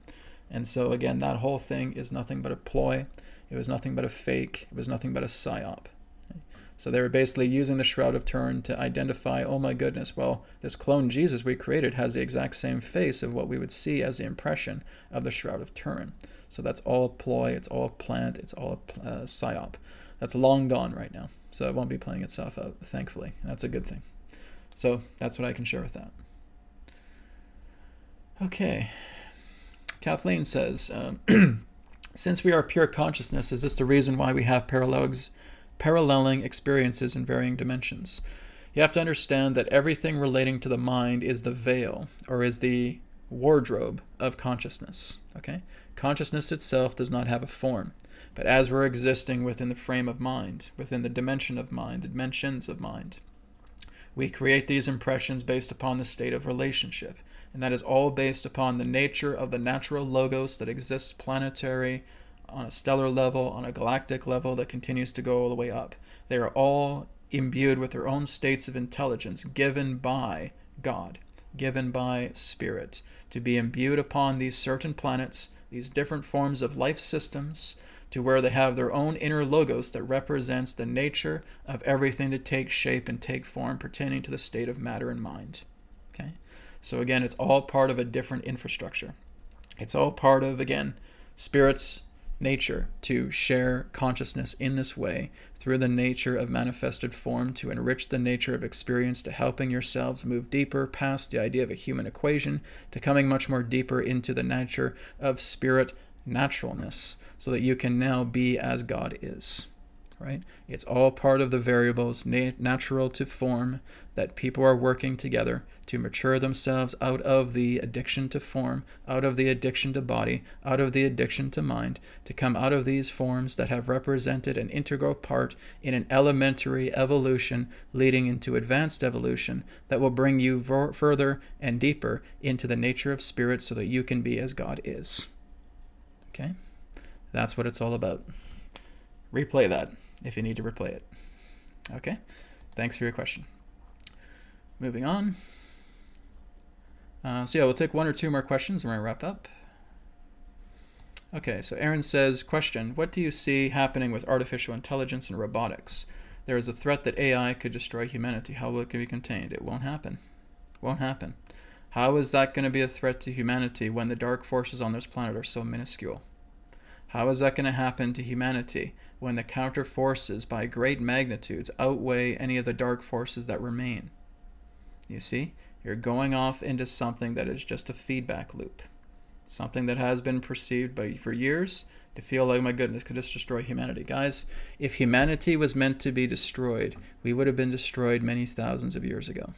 And so, again, that whole thing is nothing but a ploy. It was nothing but a fake. It was nothing but a psyop. Okay? So they were basically using the Shroud of Turin to identify, oh my goodness, well, this clone Jesus we created has the exact same face of what we would see as the impression of the Shroud of Turin. So that's all a ploy, it's all a plant, it's all a psyop. That's long gone right now. So it won't be playing itself out, thankfully. That's a good thing. So that's what I can share with that. Okay. Kathleen says, since we are pure consciousness, is this the reason why we have paralleling experiences in varying dimensions? You have to understand that everything relating to the mind is the veil, or is the wardrobe of consciousness, okay? Consciousness itself does not have a form, but as we're existing within the frame of mind, within the dimension of mind, the dimensions of mind, we create these impressions based upon the state of relationship. And that is all based upon the nature of the natural logos that exists planetary, on a stellar level, on a galactic level that continues to go all the way up. They are all imbued with their own states of intelligence given by God, given by Spirit, to be imbued upon these certain planets, these different forms of life systems, to where they have their own inner logos that represents the nature of everything to take shape and take form pertaining to the state of matter and mind. Okay? So again, it's all part of a different infrastructure. It's all part of, again, Spirit's nature to share consciousness in this way through the nature of manifested form, to enrich the nature of experience, to helping yourselves move deeper past the idea of a human equation, to coming much more deeper into the nature of spirit naturalness, so that you can now be as God is. Right? It's all part of the variables natural to form that people are working together to mature themselves out of the addiction to form, out of the addiction to body, out of the addiction to mind, to come out of these forms that have represented an integral part in an elementary evolution leading into advanced evolution that will bring you further and deeper into the nature of spirit so that you can be as God is. Okay? That's what it's all about. Replay that if you need to replay it. Okay? Thanks for your question. Moving on. So yeah, we'll take one or two more questions and we're going to wrap up. Okay, so Aaron says, question, what do you see happening with artificial intelligence and robotics? There is a threat that AI could destroy humanity. How will it be contained? It won't happen. Won't happen. How is that going to be a threat to humanity when the dark forces on this planet are so minuscule? How is that going to happen to humanity when the counter forces by great magnitudes outweigh any of the dark forces that remain? You see, you're going off into something that is just a feedback loop. Something that has been perceived for years to feel like, my goodness, could this destroy humanity? Guys, if humanity was meant to be destroyed, we would have been destroyed many thousands of years ago.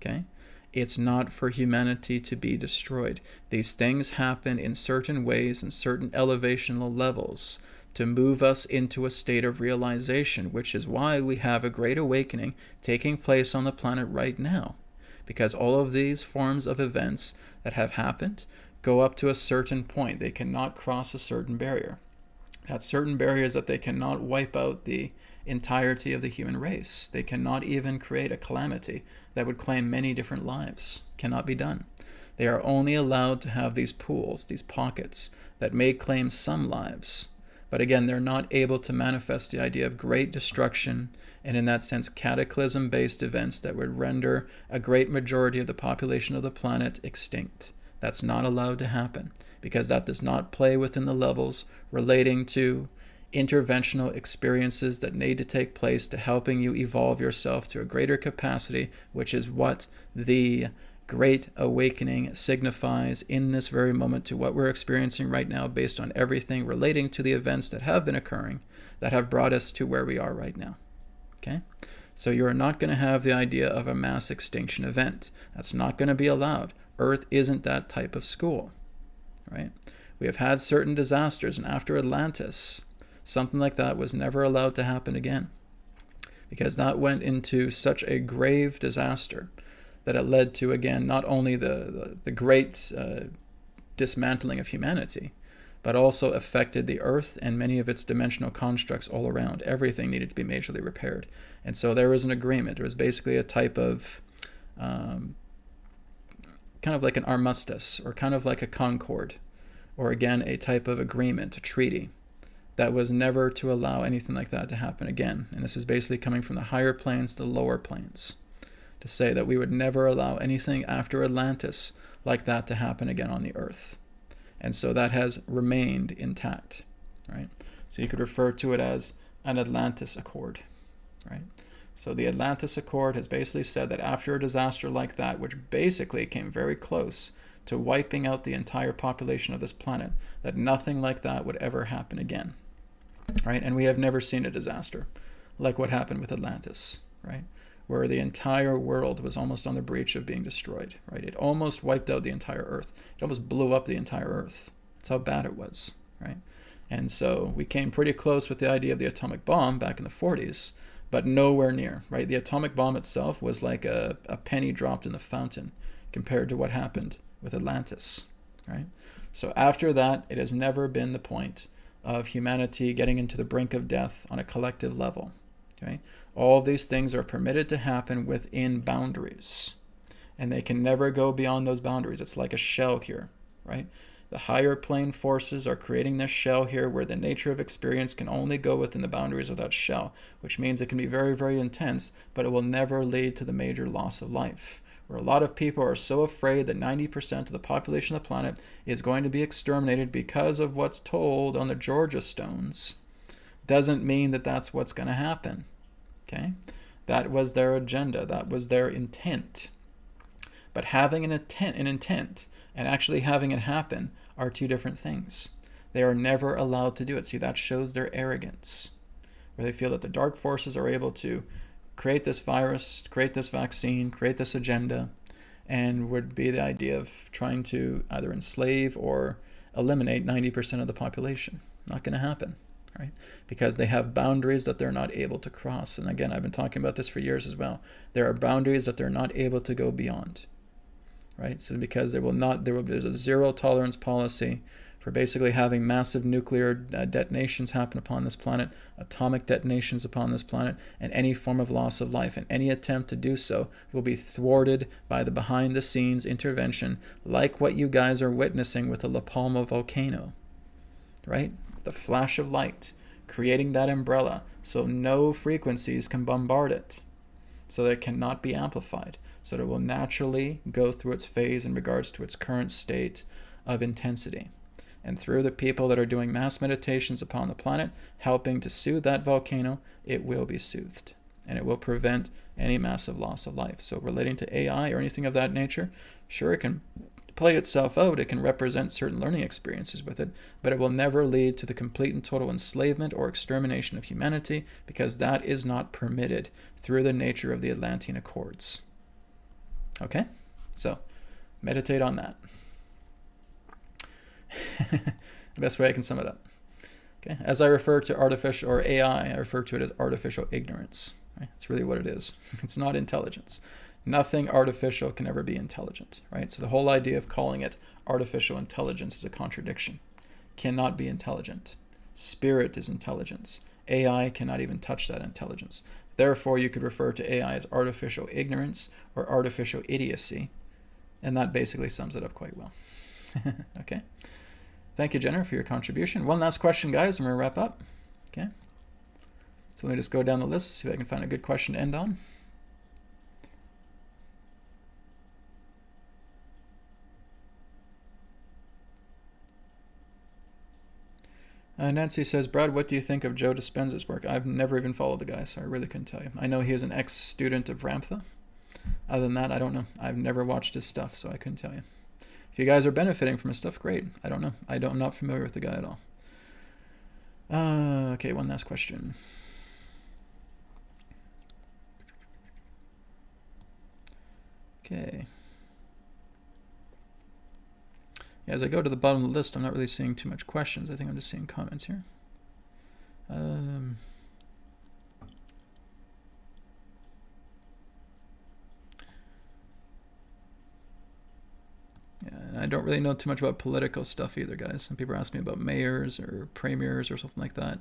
Okay? It's not for humanity to be destroyed. These things happen in certain ways and certain elevational levels to move us into a state of realization, which is why we have a great awakening taking place on the planet right now. Because all of these forms of events that have happened go up to a certain point. They cannot cross a certain barrier. That certain barrier is that they cannot wipe out the entirety of the human race. They cannot even create a calamity that would claim many different lives. Cannot be done. They are only allowed to have these pools, these pockets, that may claim some lives. But again, they're not able to manifest the idea of great destruction and, in that sense, cataclysm-based events that would render a great majority of the population of the planet extinct. That's not allowed to happen because that does not play within the levels relating to interventional experiences that need to take place to helping you evolve yourself to a greater capacity, which is what the Great Awakening signifies in this very moment to what we're experiencing right now based on everything relating to the events that have been occurring that have brought us to where we are right now. Okay? So you're not going to have the idea of a mass extinction event. That's not going to be allowed. Earth isn't that type of school, right? We have had certain disasters, and after Atlantis, something like that was never allowed to happen again because that went into such a grave disaster that it led to, again, not only the great dismantling of humanity, but also affected the Earth and many of its dimensional constructs all around. Everything needed to be majorly repaired. And so there was an agreement. There was basically a type of kind of like an armistice or kind of like a concord, or again, a type of agreement, a treaty, that was never to allow anything like that to happen again. And this is basically coming from the higher planes to the lower planes, to say that we would never allow anything after Atlantis like that to happen again on the Earth. And so that has remained intact, right? So you could refer to it as an Atlantis Accord, right? So the Atlantis Accord has basically said that after a disaster like that, which basically came very close to wiping out the entire population of this planet, that nothing like that would ever happen again, right? And we have never seen a disaster like what happened with Atlantis, right? Where the entire world was almost on the breach of being destroyed, right? It almost wiped out the entire Earth. It almost blew up the entire Earth. That's how bad it was, right? And so we came pretty close with the idea of the atomic bomb back in the 40s, but nowhere near, right? The atomic bomb itself was like a penny dropped in the fountain compared to what happened with Atlantis, right? So after that, it has never been the point of humanity getting into the brink of death on a collective level. Okay? All of these things are permitted to happen within boundaries, and they can never go beyond those boundaries. It's like a shell here, right? The higher plane forces are creating this shell here where the nature of experience can only go within the boundaries of that shell, which means it can be very, very intense, but it will never lead to the major loss of life. Where a lot of people are so afraid that 90% of the population of the planet is going to be exterminated because of what's told on the Georgia stones, doesn't mean that that's what's going to happen. Okay? That was their agenda. That was their intent. But having an intent and actually having it happen are two different things. They are never allowed to do it. See, that shows their arrogance, where they feel that the dark forces are able to create this virus, create this vaccine, create this agenda, and would be the idea of trying to either enslave or eliminate 90% of the population. Not going to happen, right? Because they have boundaries that they're not able to cross. And again, I've been talking about this for years as well. There are boundaries that they're not able to go beyond, right? So because there's a zero tolerance policy for basically having massive nuclear detonations happen upon this planet, atomic detonations upon this planet, and any form of loss of life. And any attempt to do so will be thwarted by the behind-the-scenes intervention, like what you guys are witnessing with the La Palma volcano, right? The flash of light, creating that umbrella so no frequencies can bombard it, so that it cannot be amplified, so that it will naturally go through its phase in regards to its current state of intensity. And through the people that are doing mass meditations upon the planet, helping to soothe that volcano, it will be soothed. And it will prevent any massive loss of life. So relating to AI or anything of that nature, sure, it can play itself out. It can represent certain learning experiences with it, but it will never lead to the complete and total enslavement or extermination of humanity, because that is not permitted through the nature of the Atlantean Accords. Okay? So, meditate on that. The best way I can sum it up. Okay. As I refer to artificial or AI, I refer to it as artificial ignorance. Right? That's really what it is. It's not intelligence. Nothing artificial can ever be intelligent. Right? So the whole idea of calling it artificial intelligence is a contradiction. Cannot be intelligent. Spirit is intelligence. AI cannot even touch that intelligence. Therefore, you could refer to AI as artificial ignorance or artificial idiocy, and that basically sums it up quite well. Okay. Thank you, Jenner, for your contribution. One last question, guys, and we're going to wrap up. Okay. So let me just go down the list, see if I can find a good question to end on. Nancy says, Brad, what do you think of Joe Dispenza's work? I've never even followed the guy, so I really couldn't tell you. I know he is an ex-student of Ramtha. Other than that, I don't know. I've never watched his stuff, so I couldn't tell you. If you guys are benefiting from his stuff, great. I don't know. I'm not familiar with the guy at all. Okay, one last question. Okay. Yeah, as I go to the bottom of the list, I'm not really seeing too much questions. I think I'm just seeing comments here. Yeah, I don't really know too much about political stuff either, guys. Some people ask me about mayors or premiers or something like that.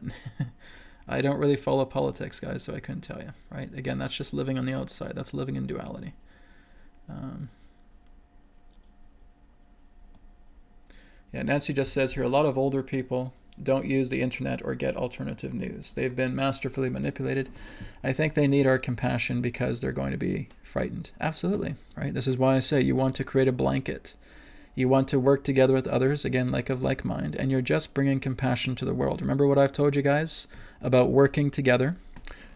I don't really follow politics, guys, so I couldn't tell you, right? Again, that's just living on the outside. That's living in duality. Yeah, Nancy just says here, a lot of older people don't use the internet or get alternative news. They've been masterfully manipulated. I think they need our compassion because they're going to be frightened. Absolutely, right? This is why I say you want to create a blanket. You want to work together with others, again, like mind, and you're just bringing compassion to the world. Remember what I've told you guys about working together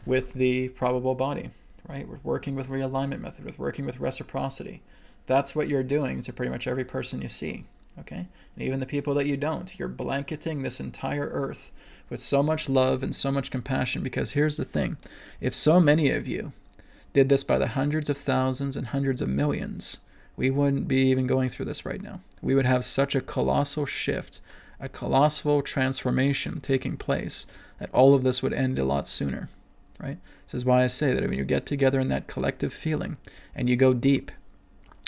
with the probable body, right? We're working with realignment method, with working with reciprocity. That's what you're doing to pretty much every person you see. Okay? And even the people that you don't, you're blanketing this entire earth with so much love and so much compassion, because here's the thing. If so many of you did this by the hundreds of thousands and hundreds of millions, we wouldn't be even going through this right now. We would have such a colossal shift, a colossal transformation taking place, that all of this would end a lot sooner, right? This is why I say that when you get together in that collective feeling and you go deep,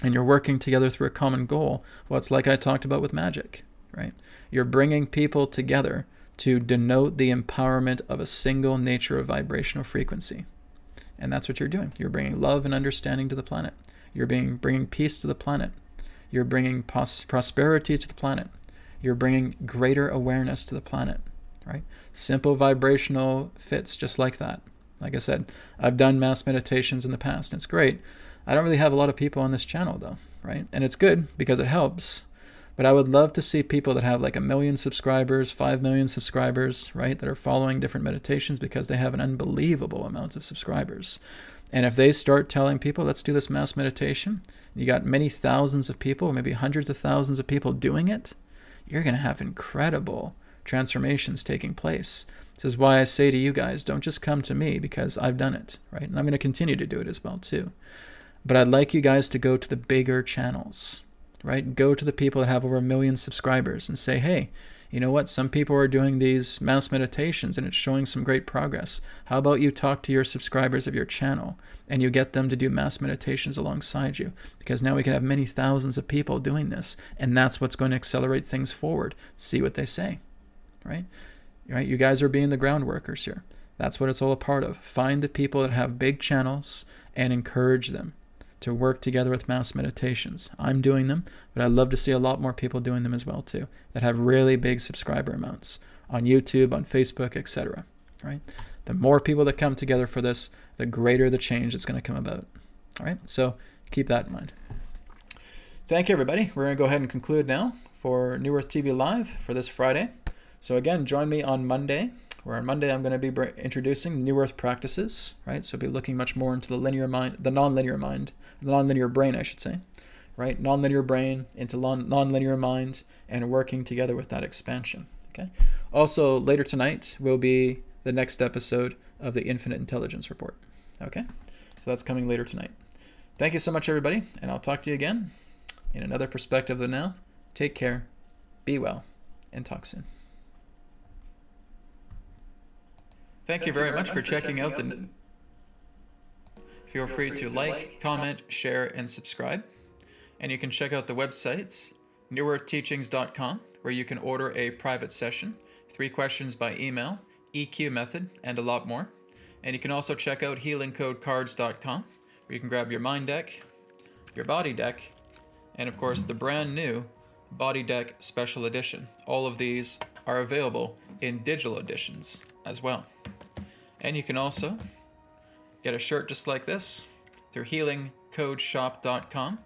and you're working together through a common goal, well, it's like I talked about with magic, right? You're bringing people together to denote the empowerment of a single nature of vibrational frequency. And that's what you're doing. You're bringing love and understanding to the planet. You're bringing peace to the planet. You're bringing prosperity to the planet. You're bringing greater awareness to the planet, right? Simple vibrational fits just like that. Like I said, I've done mass meditations in the past, and it's great. I don't really have a lot of people on this channel, though, right? And it's good because it helps. But I would love to see people that have like 1 million subscribers, 5 million subscribers, right, that are following different meditations because they have an unbelievable amount of subscribers. And if they start telling people, let's do this mass meditation, you got many thousands of people, maybe hundreds of thousands of people doing it, you're going to have incredible transformations taking place. This is why I say to you guys, don't just come to me because I've done it, right? And I'm going to continue to do it as well, too. But I'd like you guys to go to the bigger channels, right? Go to the people that have over 1 million subscribers and say, hey, you know what? Some people are doing these mass meditations and it's showing some great progress. How about you talk to your subscribers of your channel and you get them to do mass meditations alongside you? Because now we can have many thousands of people doing this, and that's what's going to accelerate things forward. See what they say, right? Right? You guys are being the ground workers here. That's what it's all a part of. Find the people that have big channels and encourage them to work together with mass meditations. I'm doing them, but I'd love to see a lot more people doing them as well too, that have really big subscriber amounts on YouTube, on Facebook, etc. Right? The more people that come together for this, the greater the change that's going to come about. All right? So keep that in mind. Thank you, everybody. We're going to go ahead and conclude now for New Earth TV Live for this Friday. So again, join me on Monday, where on Monday I'm going to be introducing New Earth practices, right? So I'll be looking much more into the linear mind, the nonlinear brain, I should say, right? Nonlinear brain into nonlinear mind and working together with that expansion, okay? Also, later tonight will be the next episode of the Infinite Intelligence Report, okay? So that's coming later tonight. Thank you so much, everybody, and I'll talk to you again in another perspective of now. Take care, be well, and talk soon. Thank you very much for checking out the... Feel free to like, comment, share, and subscribe. And you can check out the websites, newearthteachings.com, where you can order a private session, 3 questions by email, EQ method, and a lot more. And you can also check out healingcodecards.com, where you can grab your mind deck, your body deck, and of course the brand new Body Deck Special Edition. All of these are available in digital editions as well. And you can also get a shirt just like this through healingcodeshop.com,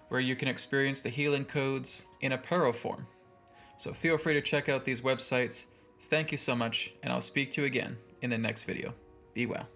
where you can experience the healing codes in apparel form. So feel free to check out these websites. Thank you so much, and I'll speak to you again in the next video. Be well.